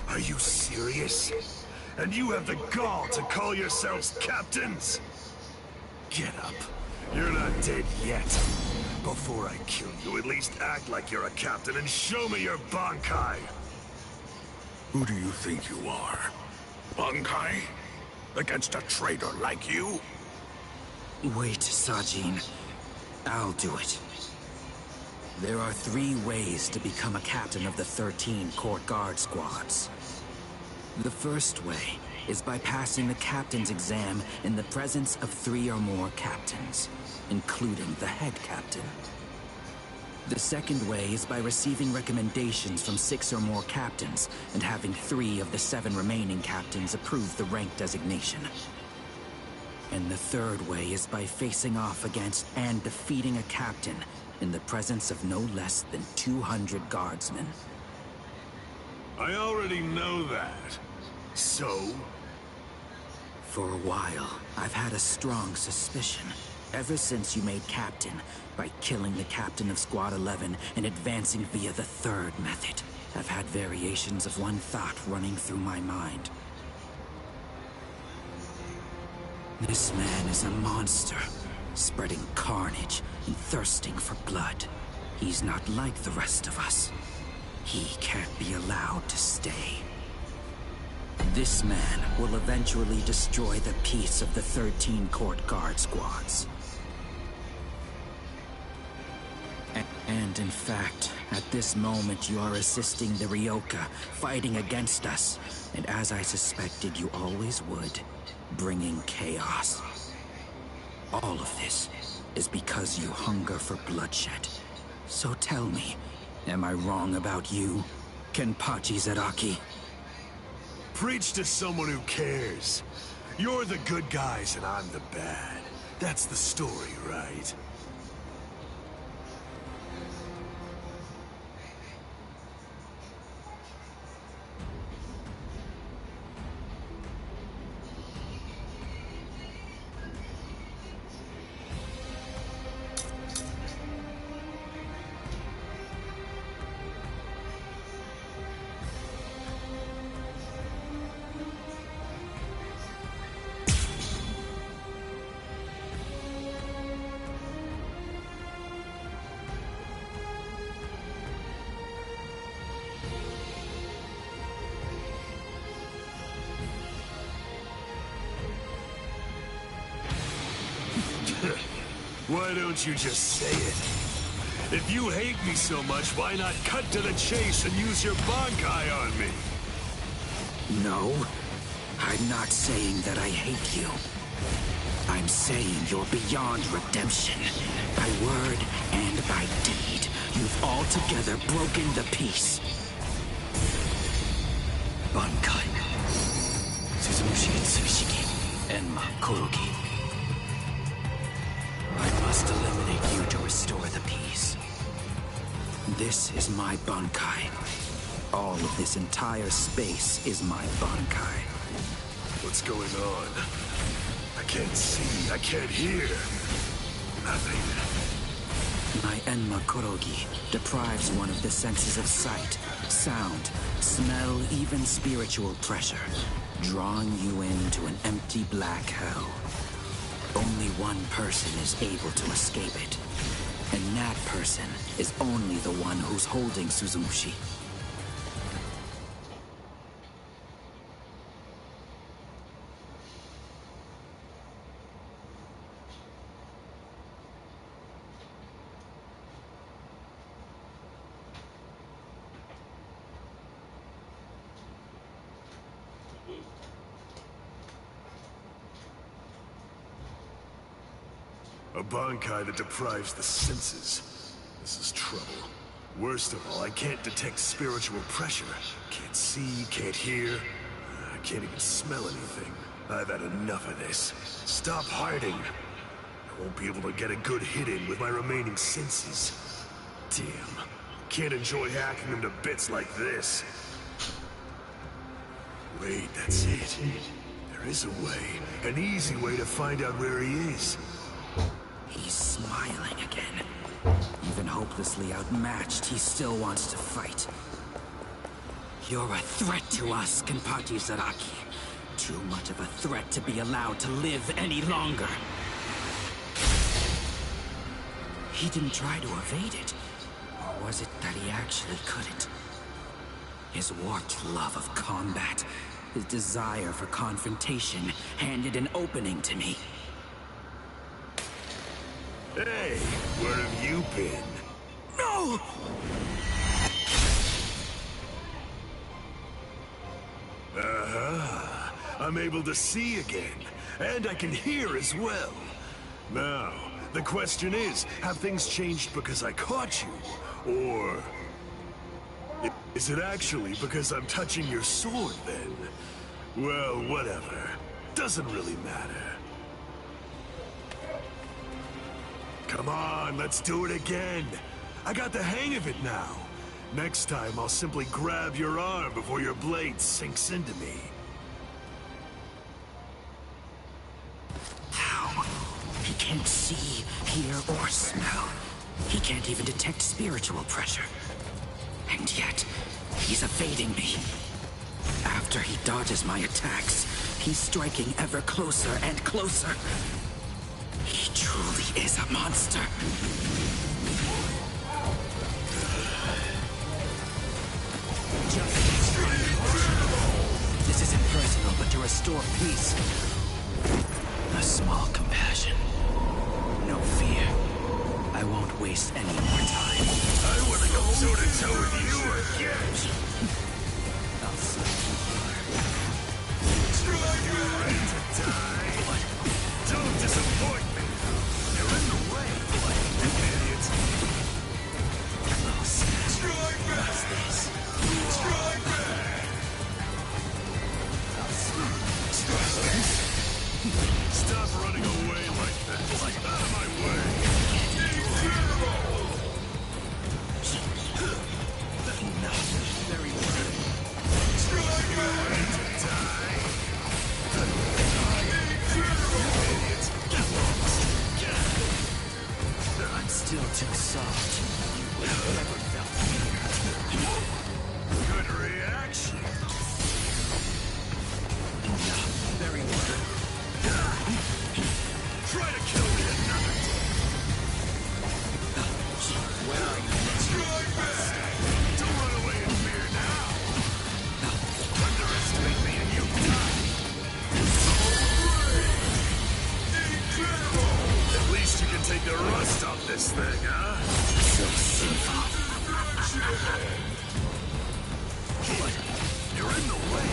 Are you serious? And you have the gall to call yourselves captains? Get up. You're not dead yet. Before I kill you, at least act like you're a captain and show me your Bankai! Who do you think you are? Bankai? Against a traitor like you? Wait, Sajin. I'll do it. There are 3 ways to become a captain of the 13 court guard squads. The first way is by passing the captain's exam in the presence of 3 or more captains, including the head captain. The second way is by receiving recommendations from 6 or more captains and having 3 of the 7 remaining captains approve the rank designation. And the third way is by facing off against and defeating a captain in the presence of no less than 200 guardsmen. I already know that. So? For a while, I've had a strong suspicion. Ever since you made captain, by killing the captain of Squad 11 and advancing via the third method, I've had variations of one thought running through my mind. This man is a monster, spreading carnage and thirsting for blood. He's not like the rest of us. He can't be allowed to stay. This man will eventually destroy the peace of the 13 court guard squads. And in fact, at this moment you are assisting the Ryoka, fighting against us, and as I suspected you always would, bringing chaos. All of this is because you hunger for bloodshed. So tell me, am I wrong about you, Kenpachi Zaraki? Preach to someone who cares. You're the good guys and I'm the bad. That's the story, right? Why don't you just say it? If you hate me so much, why not cut to the chase and use your Bankai on me? No, I'm not saying that I hate you. I'm saying you're beyond redemption. By word and by deed, you've altogether broken the peace. Bankai. Suzumushi Tsushiki. Enma Kurogi. I must eliminate you to restore the peace. This is my Bankai. All of this entire space is my Bankai. What's going on? I can't see, I can't hear. Nothing. My Enma Kurogi deprives one of the senses of sight, sound, smell, even spiritual pressure, drawing you into an empty black hell. Only one person is able to escape it. And that person is only the one who's holding Suzumushi. A Bankai that deprives the senses. This is trouble. Worst of all, I can't detect spiritual pressure. Can't see, can't hear. I can't even smell anything. I've had enough of this. Stop hiding. I won't be able to get a good hit in with my remaining senses. Damn. Can't enjoy hacking them to bits like this. Wait, that's it. There is a way. An easy way to find out where he is. He's smiling again. Even hopelessly outmatched, he still wants to fight. You're a threat to us, Kenpachi Zaraki. Too much of a threat to be allowed to live any longer. He didn't try to evade it. Or was it that he actually couldn't? His warped love of combat, his desire for confrontation, handed an opening to me. Hey, where have you been? No! I'm able to see again, and I can hear as well. Now, the question is, have things changed because I caught you? Or is it actually because I'm touching your sword, then? Well, whatever. Doesn't really matter. Come on, let's do it again. I got the hang of it now. Next time, I'll simply grab your arm before your blade sinks into me. How? He can't see, hear, or smell. He can't even detect spiritual pressure. And yet, he's evading me. After he dodges my attacks, he's striking ever closer and closer. He truly is a monster. This isn't personal, but to restore peace. A small compassion. No fear. I won't waste any more time. I want to go toe-to-toe with you again. I'll see you You're ready to die. Don't disappoint me. You're in the way. Idiots. What's this? Strike back. Stop running away like that. Out of my way. Enough. Very well. Strike back. To die. I'm still too soft. You would have never felt fear. Good reaction. Enough. Very well. Try to kill me another day. Where are you? Strike back. Don't run away in fear now. Underestimate me and you die. Incredible. At least you can take the rust off this thing, huh? So simple. You're in the way.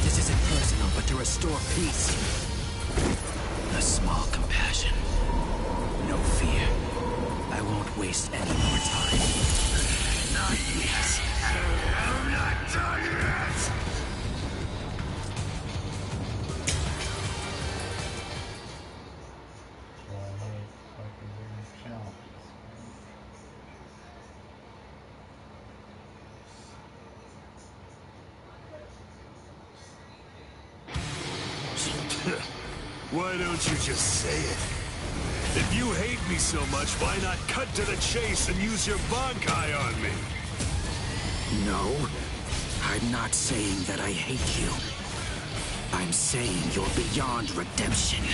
This isn't personal, but to restore peace. A small compassion. No fear. I won't waste any more time. Not yet. I'm not done yet. Why don't you just say it? If you hate me so much, why not cut to the chase and use your Bankai on me? No, I'm not saying that I hate you. I'm saying you're beyond redemption.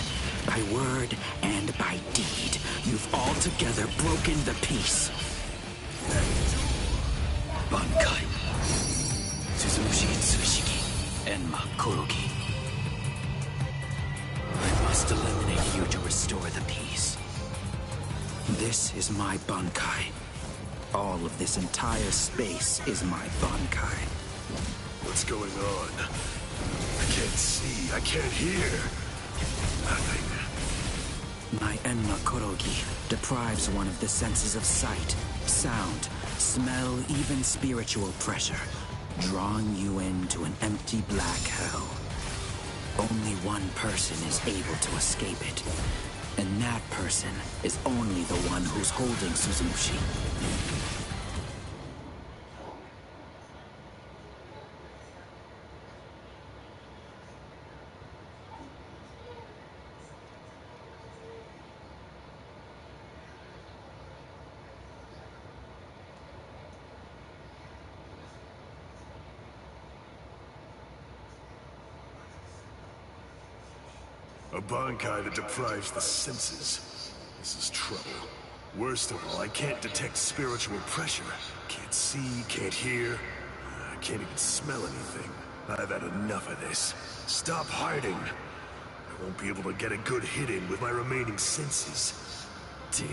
By word and by deed, you've altogether broken the peace. Bankai. Suzushi Tsushiki. Enma Kuroki. I must eliminate you to restore the peace. This is my Bankai. All of this entire space is my Bankai. What's going on? I can't see, I can't hear. Nothing. My Enma Korogi deprives one of the senses of sight, sound, smell, even spiritual pressure, drawing you into an empty black hell. Only one person is able to escape it, and that person is only the one who's holding Suzumushi. A Bankai that deprives the senses. This is trouble. Worst of all, I can't detect spiritual pressure. Can't see, can't hear. I can't even smell anything. I've had enough of this. Stop hiding. I won't be able to get a good hit in with my remaining senses. Damn.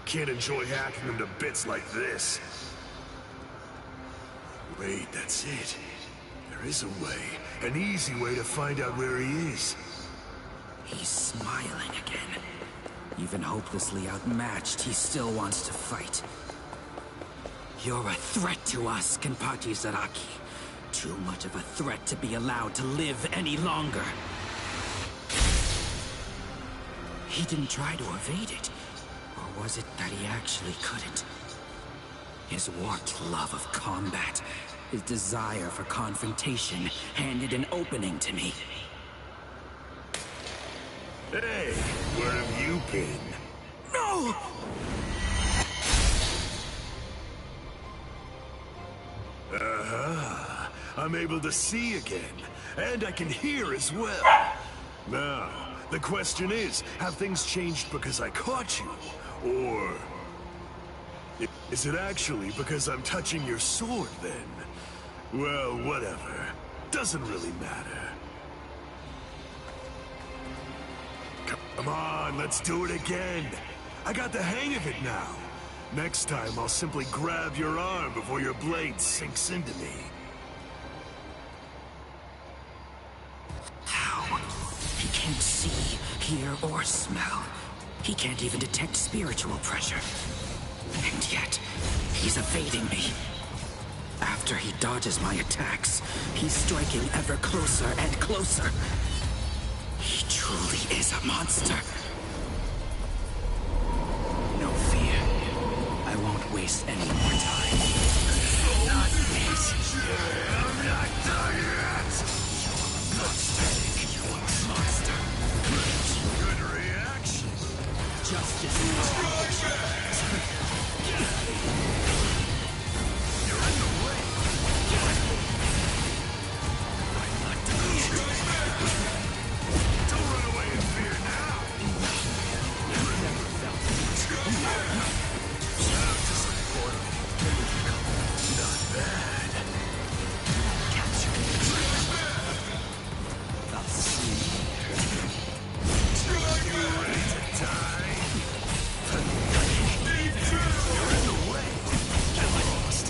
Can't enjoy hacking them to bits like this. Wait, that's it. There is a way. An easy way to find out where he is. He's smiling again. Even hopelessly outmatched, he still wants to fight. You're a threat to us, Kenpachi Zaraki. Too much of a threat to be allowed to live any longer. He didn't try to evade it. Or was it that he actually couldn't? His warped love of combat, his desire for confrontation, handed an opening to me. Hey, where have you been? No! Uh-huh. I'm able to see again, and I can hear as well. Now, the question is, have things changed because I caught you? Or is it actually because I'm touching your sword, then? Well, whatever. Doesn't really matter. Come on, let's do it again. I got the hang of it now. Next time, I'll simply grab your arm before your blade sinks into me. How? He can't see, hear, or smell. He can't even detect spiritual pressure. And yet, he's evading me. After he dodges my attacks, he's striking ever closer and closer. He truly is a monster. No fear. I won't waste any more time. Not yet. I'm not done yet. Pathetic, you monster. Good reaction. Justice. You're in the way. I'm not done. Don't run away in fear now. Never felt disappointed. Not bad. Capture. I'll see. Ready to die? You're in the way. I lost.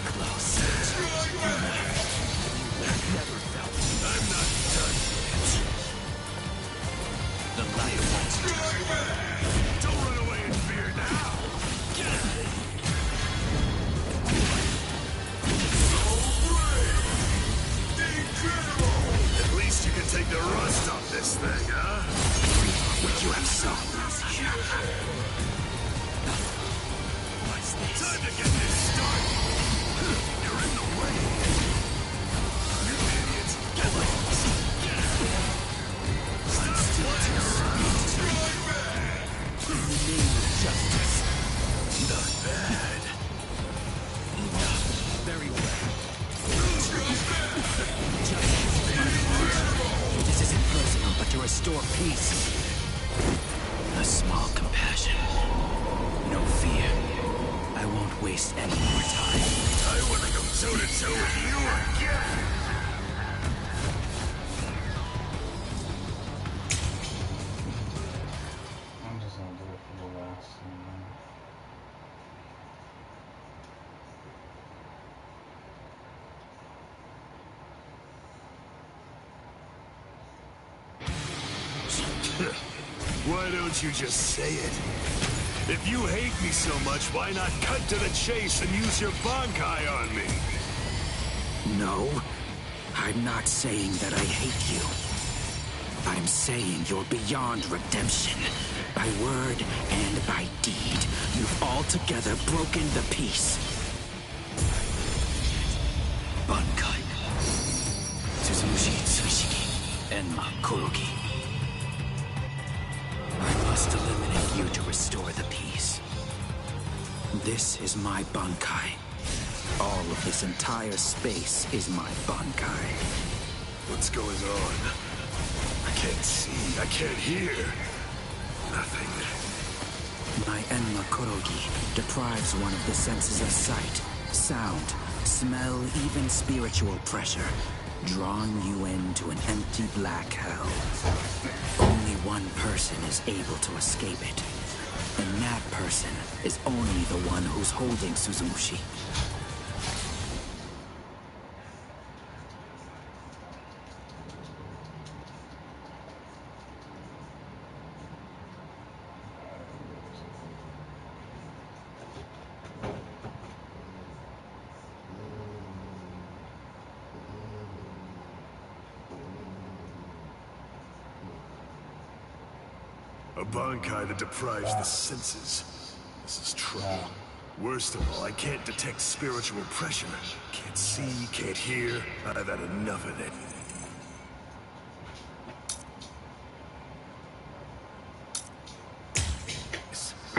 Close. Never felt. I'm not done yet. The light won't turn. Don't run away in fear now. Get out of here. So brave. Incredible. At least you can take the rust off this thing, huh? What you have sown here. What's this? Time to get this started. You're in the way. You idiots. Get lost. Stop playing around. In the name of justice. Not bad. Enough. Very well. Justice. This isn't personal, but to restore peace. A small compassion. No fear. I won't waste any more time. I want to go toe-to-toe with you again. I'm just Why don't you just say it? If you hate me so much, why not cut to the chase and use your Bankai on me? No, I'm not saying that I hate you. I'm saying you're beyond redemption. By word and by deed, you've altogether broken the peace. Bankai. Tsuzumushi Tsushiki. Enma Kurogi. I must eliminate you to restore the peace. This is my Bankai. All of this entire space is my Bankai. What's going on? I can't see, I can't hear. Nothing. My Enma Kurogi deprives one of the senses of sight, sound, smell, even spiritual pressure, drawing you into an empty black hell. Only one person is able to escape it. And that person is only the one who's holding Suzumushi. A Bankai that deprives the senses. This is trouble. Worst of all, I can't detect spiritual pressure. Can't see, can't hear. I've had enough of it.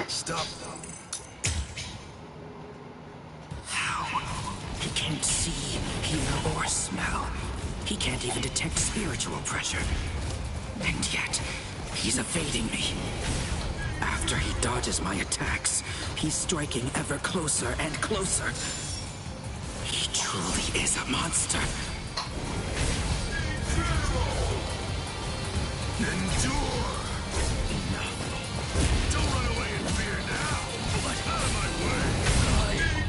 Stop. How? He can't see, hear, or smell. He can't even detect spiritual pressure. And yet, he's evading me. After he dodges my attacks, he's striking ever closer and closer. He truly is a monster. Endure! Enough. Don't run away in fear now! Out of my way!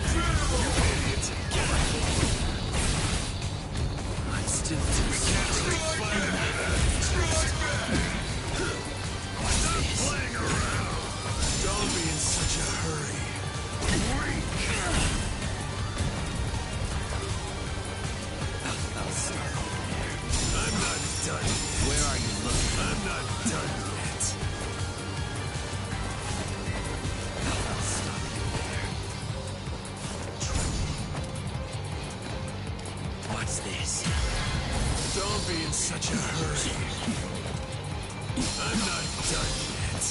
You idiots! Get out! I'm still too Can't really fight after that! Stop playing around! Don't be in such a hurry. I'll start over there. I'm not done. Where are you looking? I'm not done yet. I'll stop you there. What's this? Don't be in such a hurry. I'm not done yet.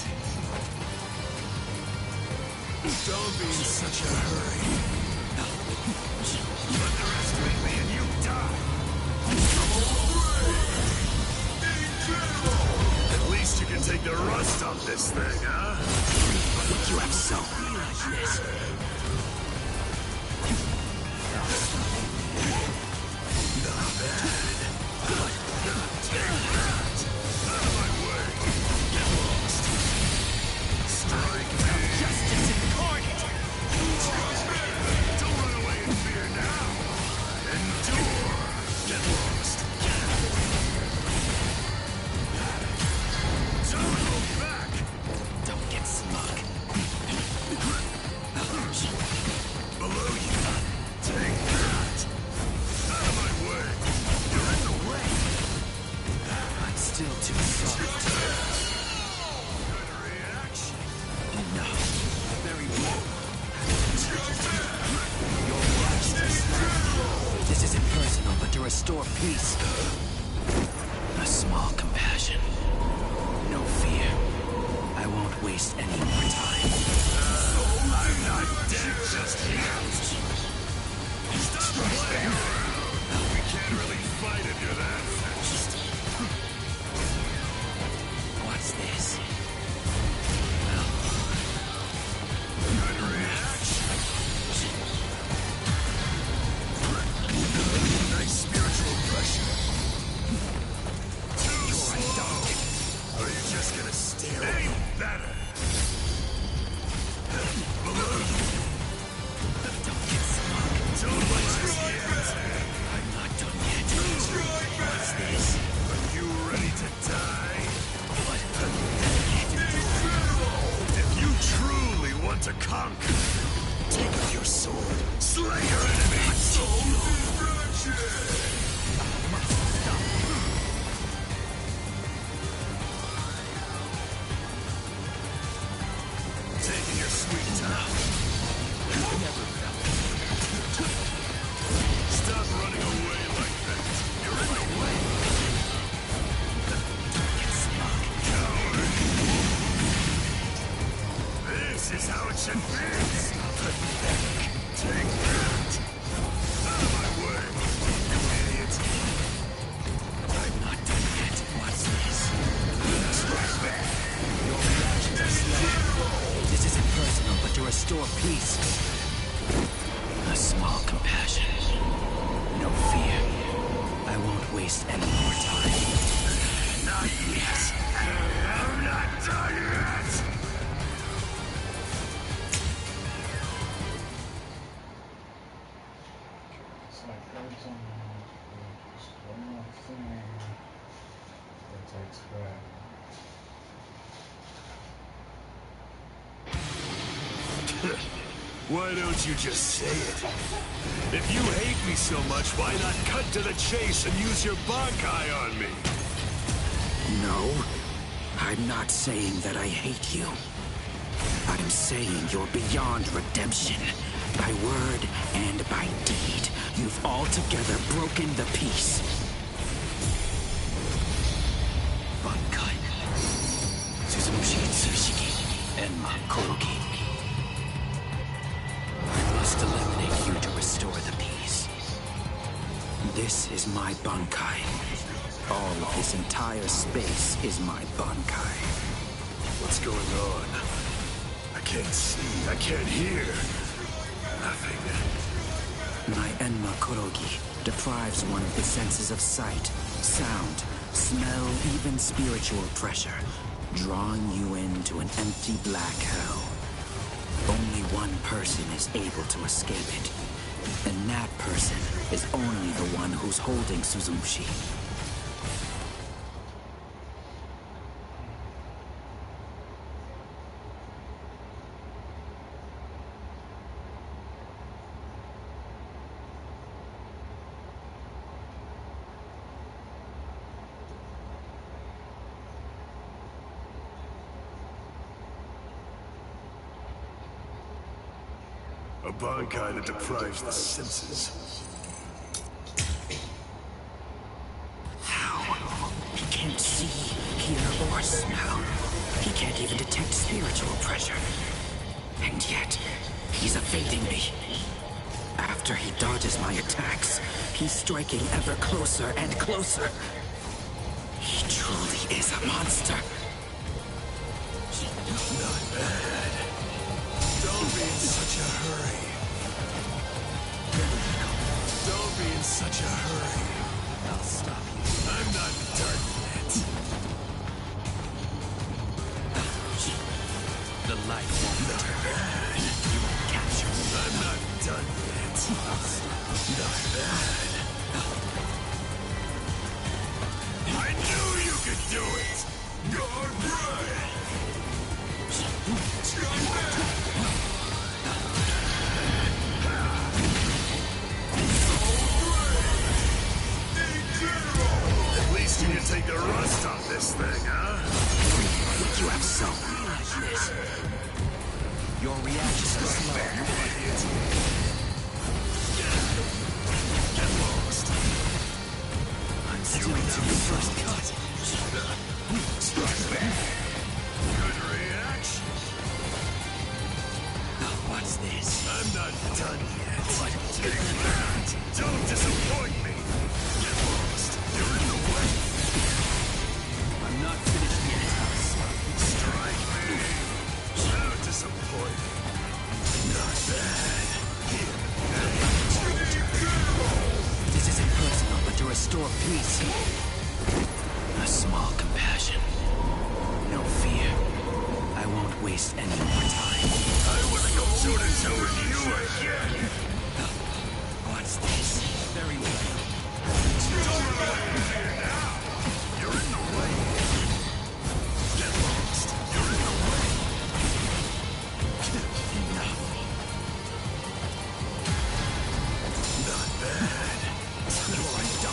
Don't be in such a hurry. Underestimate me and you die. At least you can take the rust off this thing, huh? You have so this. Not bad. Take that! Out of my way! Get lost! Strike me! Justice incarnate! Don't run away in fear now! Endure! Get lost! Don't go back! Don't get smug. Below you! Take that! Out of my way! You're in the way! I'm still too soft. Good reaction! Enough. Very well. This isn't personal, but to restore peace. A small compassion. No fear. I won't waste any more time. I'm not dead just yet! Stop playing around! We can't really fight if you're that fast. What's this? Good reaction. Nice spiritual pressure. ancient beings! Take that! Out of my way, you idiot! I'm not done yet. What's this? Strike back! Your reactions are slow. This isn't personal, but to restore peace. A small compassion. No fear. I won't waste any more time. Not yet. I'm not done yet! It's like there's just one more thing that takes forever. Why don't you just say it? If you hate me so much, why not cut to the chase and use your Bankai on me? No, I'm not saying that I hate you. I'm saying you're beyond redemption. By word and by deed, you've altogether broken the peace. Bankai. Suzumushi Tsushiki. Enma Korogi. I must eliminate you to restore the peace. This is my Bankai. All of this entire space is my Bankai. What's going on? I can't see, I can't hear. Nothing. My Enma Korogi deprives one of the senses of sight, sound, smell, even spiritual pressure, drawing you into an empty black hell. Only one person is able to escape it, and that person is only the one who's holding Suzumushi. A Bankai that deprives the senses. How? He can't see, hear, or smell. He can't even detect spiritual pressure. And yet, he's evading me. After he dodges my attacks, he's striking ever closer and closer. He truly is a monster. Not bad. Don't be in such a hurry. Don't be in such a hurry. I'll stop you. I'm not done yet. The light won't return. You will capture me. I'm not done yet. Not bad. I knew you could do it! You're right! At least you can take the rust off this thing, huh? You have so this. Your reactions are slow. Get lost. I'm still to the first cut. Strike back. Good reaction. What's this? I'm not done yet. Take that. Don't disappoint me. Get lost. You're in the way. I'm not finished yet. Strike me. How disappointing. Not bad. This isn't personal, but to restore peace. A small compassion. No fear. I won't waste any more time. I want to go toe-to-toe with you again. What's this? Very well. Don't run away from here now. You're in the way. Get lost. You're in the way. Enough. Not bad.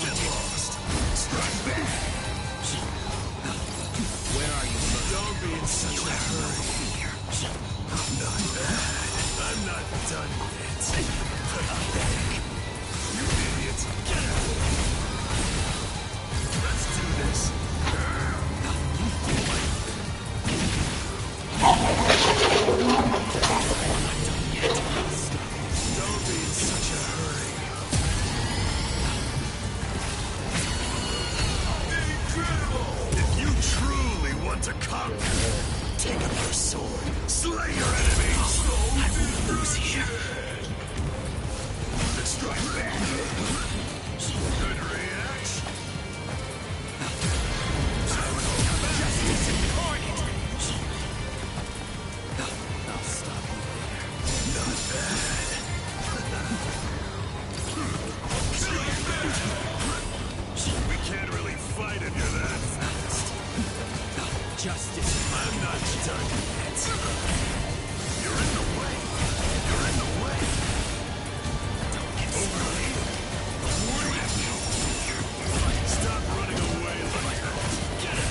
Get lost. Strike back. Where are you? Don't be in such a hurry. Not bad. I'm not done yet. You idiot. Get out. Let's do this. to conquer. Take up your sword. Slay your enemies. I won't lose here. Strike back. Good reaction. Justice incarnate. I'll stop you there. Not bad. We can't really fight if you're that fast. Justice. I'm not done yet. You're in the way. You're in the way. Don't get scared. Stop running away like that. Get it.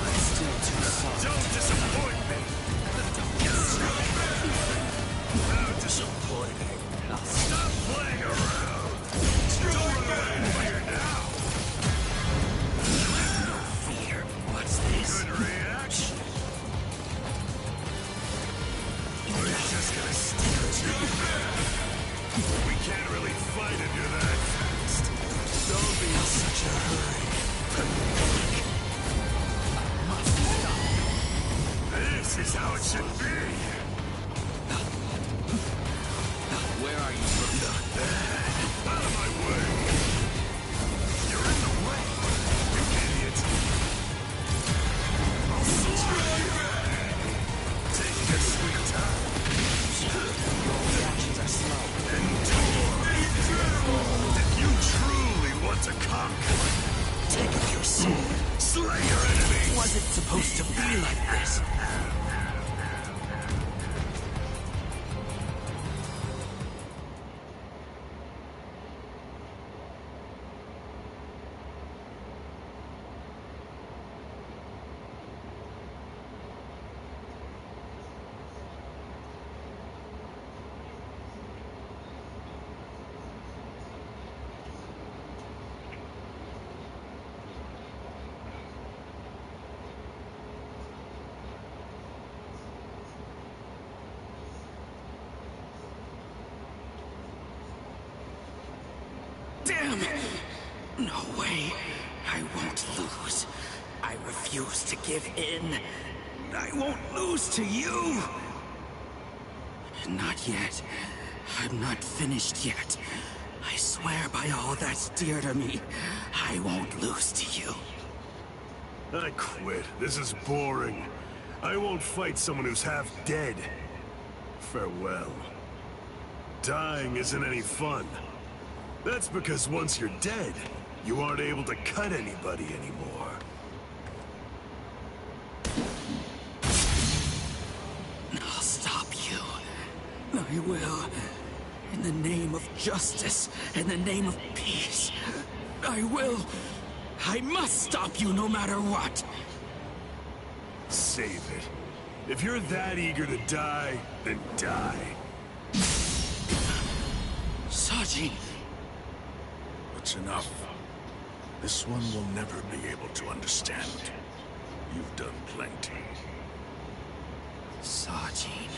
I'm still too soft. Don't disappoint me. Don't get scared. How disappointing. Stop playing around. Don't run away here now. No fear. What's this? Good reaction. We're just gonna steal it. We can't really fight if you're that fast. Don't be in such a hurry. This is how it should be. Where are you? Not bad. Out of my way. You're in the way. You idiot. I'll slay you. Take your sweet time. Your reactions are slow. Endure. If you truly want to conquer, take up your sword. Slay your enemies. Was it supposed to be like this? Damn it! No way. I won't lose. I refuse to give in. I won't lose to you. Not yet. I'm not finished yet. I swear by all that's dear to me, I won't lose to you. I quit. This is boring. I won't fight someone who's half dead. Farewell. Dying isn't any fun. That's because once you're dead, you aren't able to cut anybody anymore. I'll stop you. I will. In the name of justice, in the name of peace. I will. I must stop you no matter what. Save it. If you're that eager to die, then die. Sajin. It's enough. This one will never be able to understand. You've done plenty. Sajin.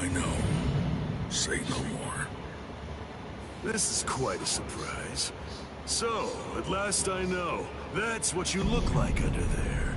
I know. Say no more. This is quite a surprise. So, at last I know. That's what you look like under there.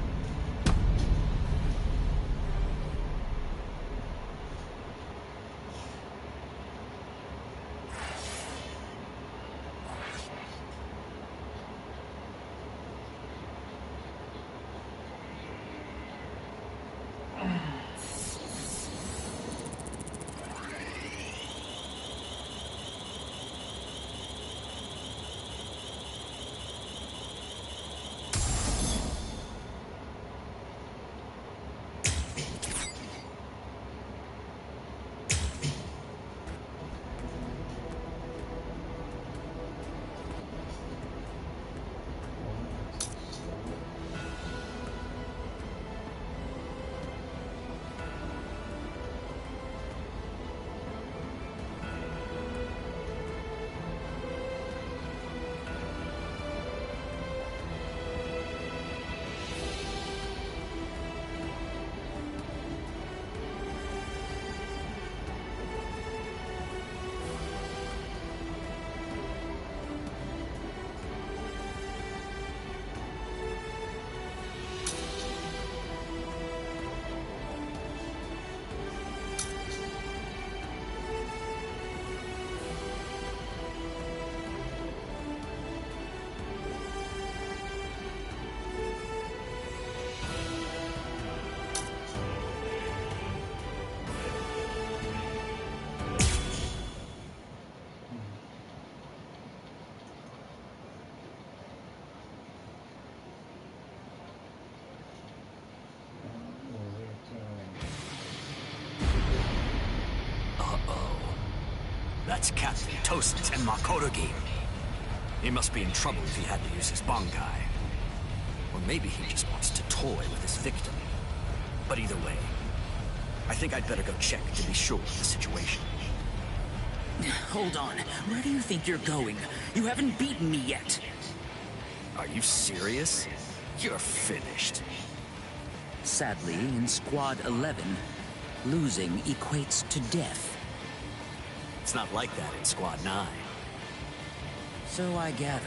That's Captain Tosin's and Makotogi. He must be in trouble if he had to use his Bankai. Or maybe he just wants to toy with his victim. But either way, I think I'd better go check to be sure of the situation. Hold on. Where do you think you're going? You haven't beaten me yet. Are you serious? You're finished. Sadly, in Squad 11, losing equates to death. It's not like that in Squad 9. So I gather.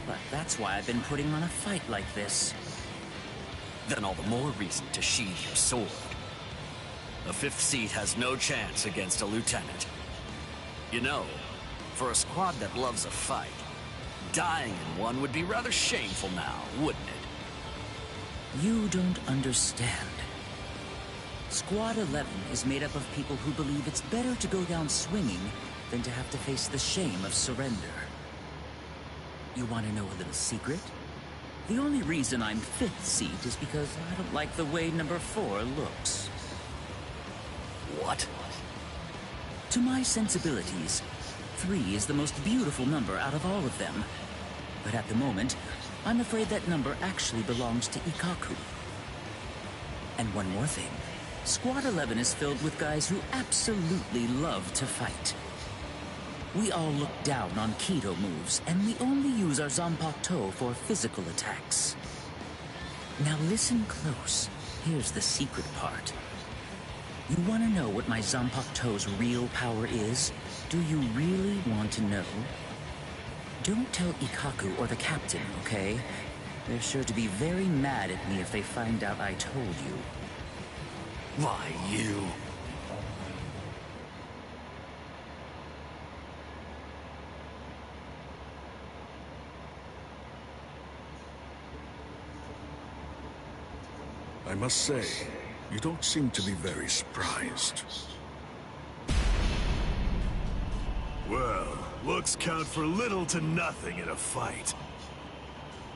But that's why I've been putting on a fight like this. Then all the more reason to sheathe your sword. A 5th seat has no chance against a lieutenant. You know, for a squad that loves a fight, dying in one would be rather shameful now, wouldn't it? You don't understand. Squad 11 is made up of people who believe it's better to go down swinging than to have to face the shame of surrender. You want to know a little secret? The only reason I'm 5th seat is because I don't like the way number 4 looks. What? To my sensibilities, 3 is the most beautiful number out of all of them. But at the moment, I'm afraid that number actually belongs to Ikkaku. And one more thing. Squad 11 is filled with guys who absolutely love to fight. We all look down on Kido moves, and we only use our Zanpakuto for physical attacks. Now listen close. Here's the secret part. You want to know what my Zanpakuto's real power is? Do you really want to know? Don't tell Ikkaku or the captain, okay? They're sure to be very mad at me if they find out I told you. Why, you... I must say, you don't seem to be very surprised. Well, looks count for little to nothing in a fight.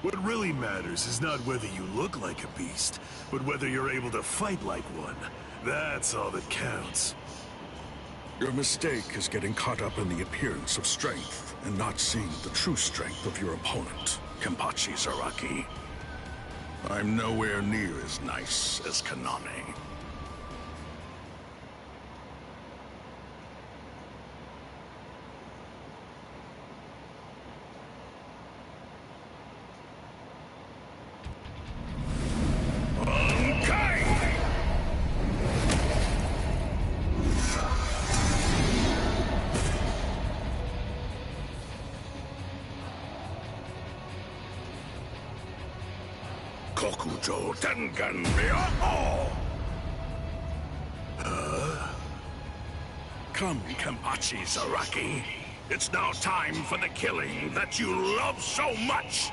What really matters is not whether you look like a beast, but whether you're able to fight like one. That's all that counts. Your mistake is getting caught up in the appearance of strength and not seeing the true strength of your opponent, Kenpachi Zaraki. I'm nowhere near as nice as Kaname. Kokujo Tengen Ryoko! Come, Kenpachi Zaraki. It's now time for the killing that you love so much!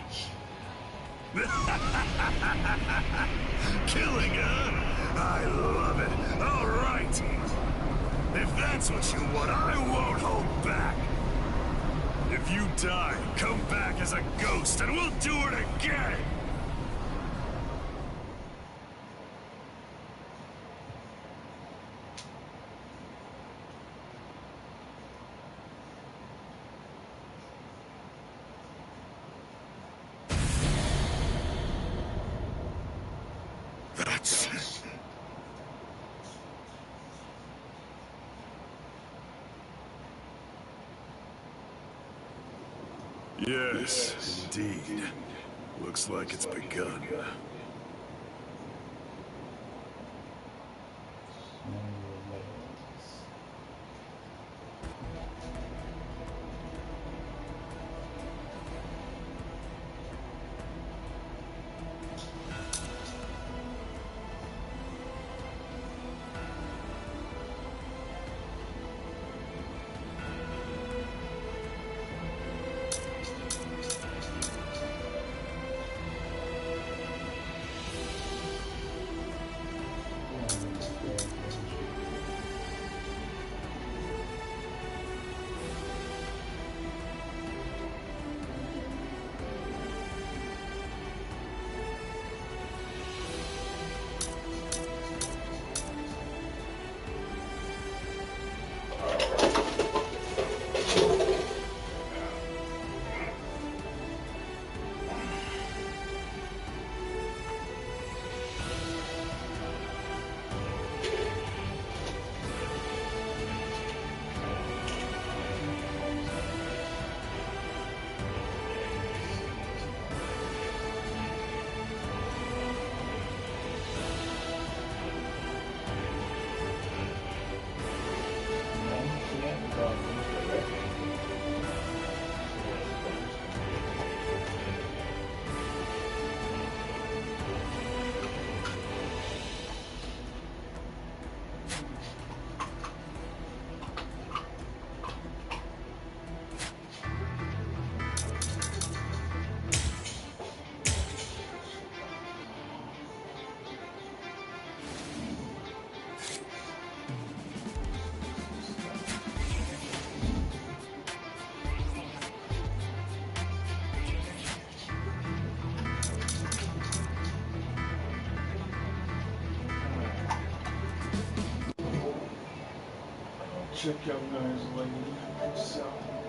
Killing, huh? I love it. All right. If that's what you want, I won't hold back. If you die, come back as a ghost and we'll do it again! Yes, indeed. Looks like it's begun. check out guys later. So.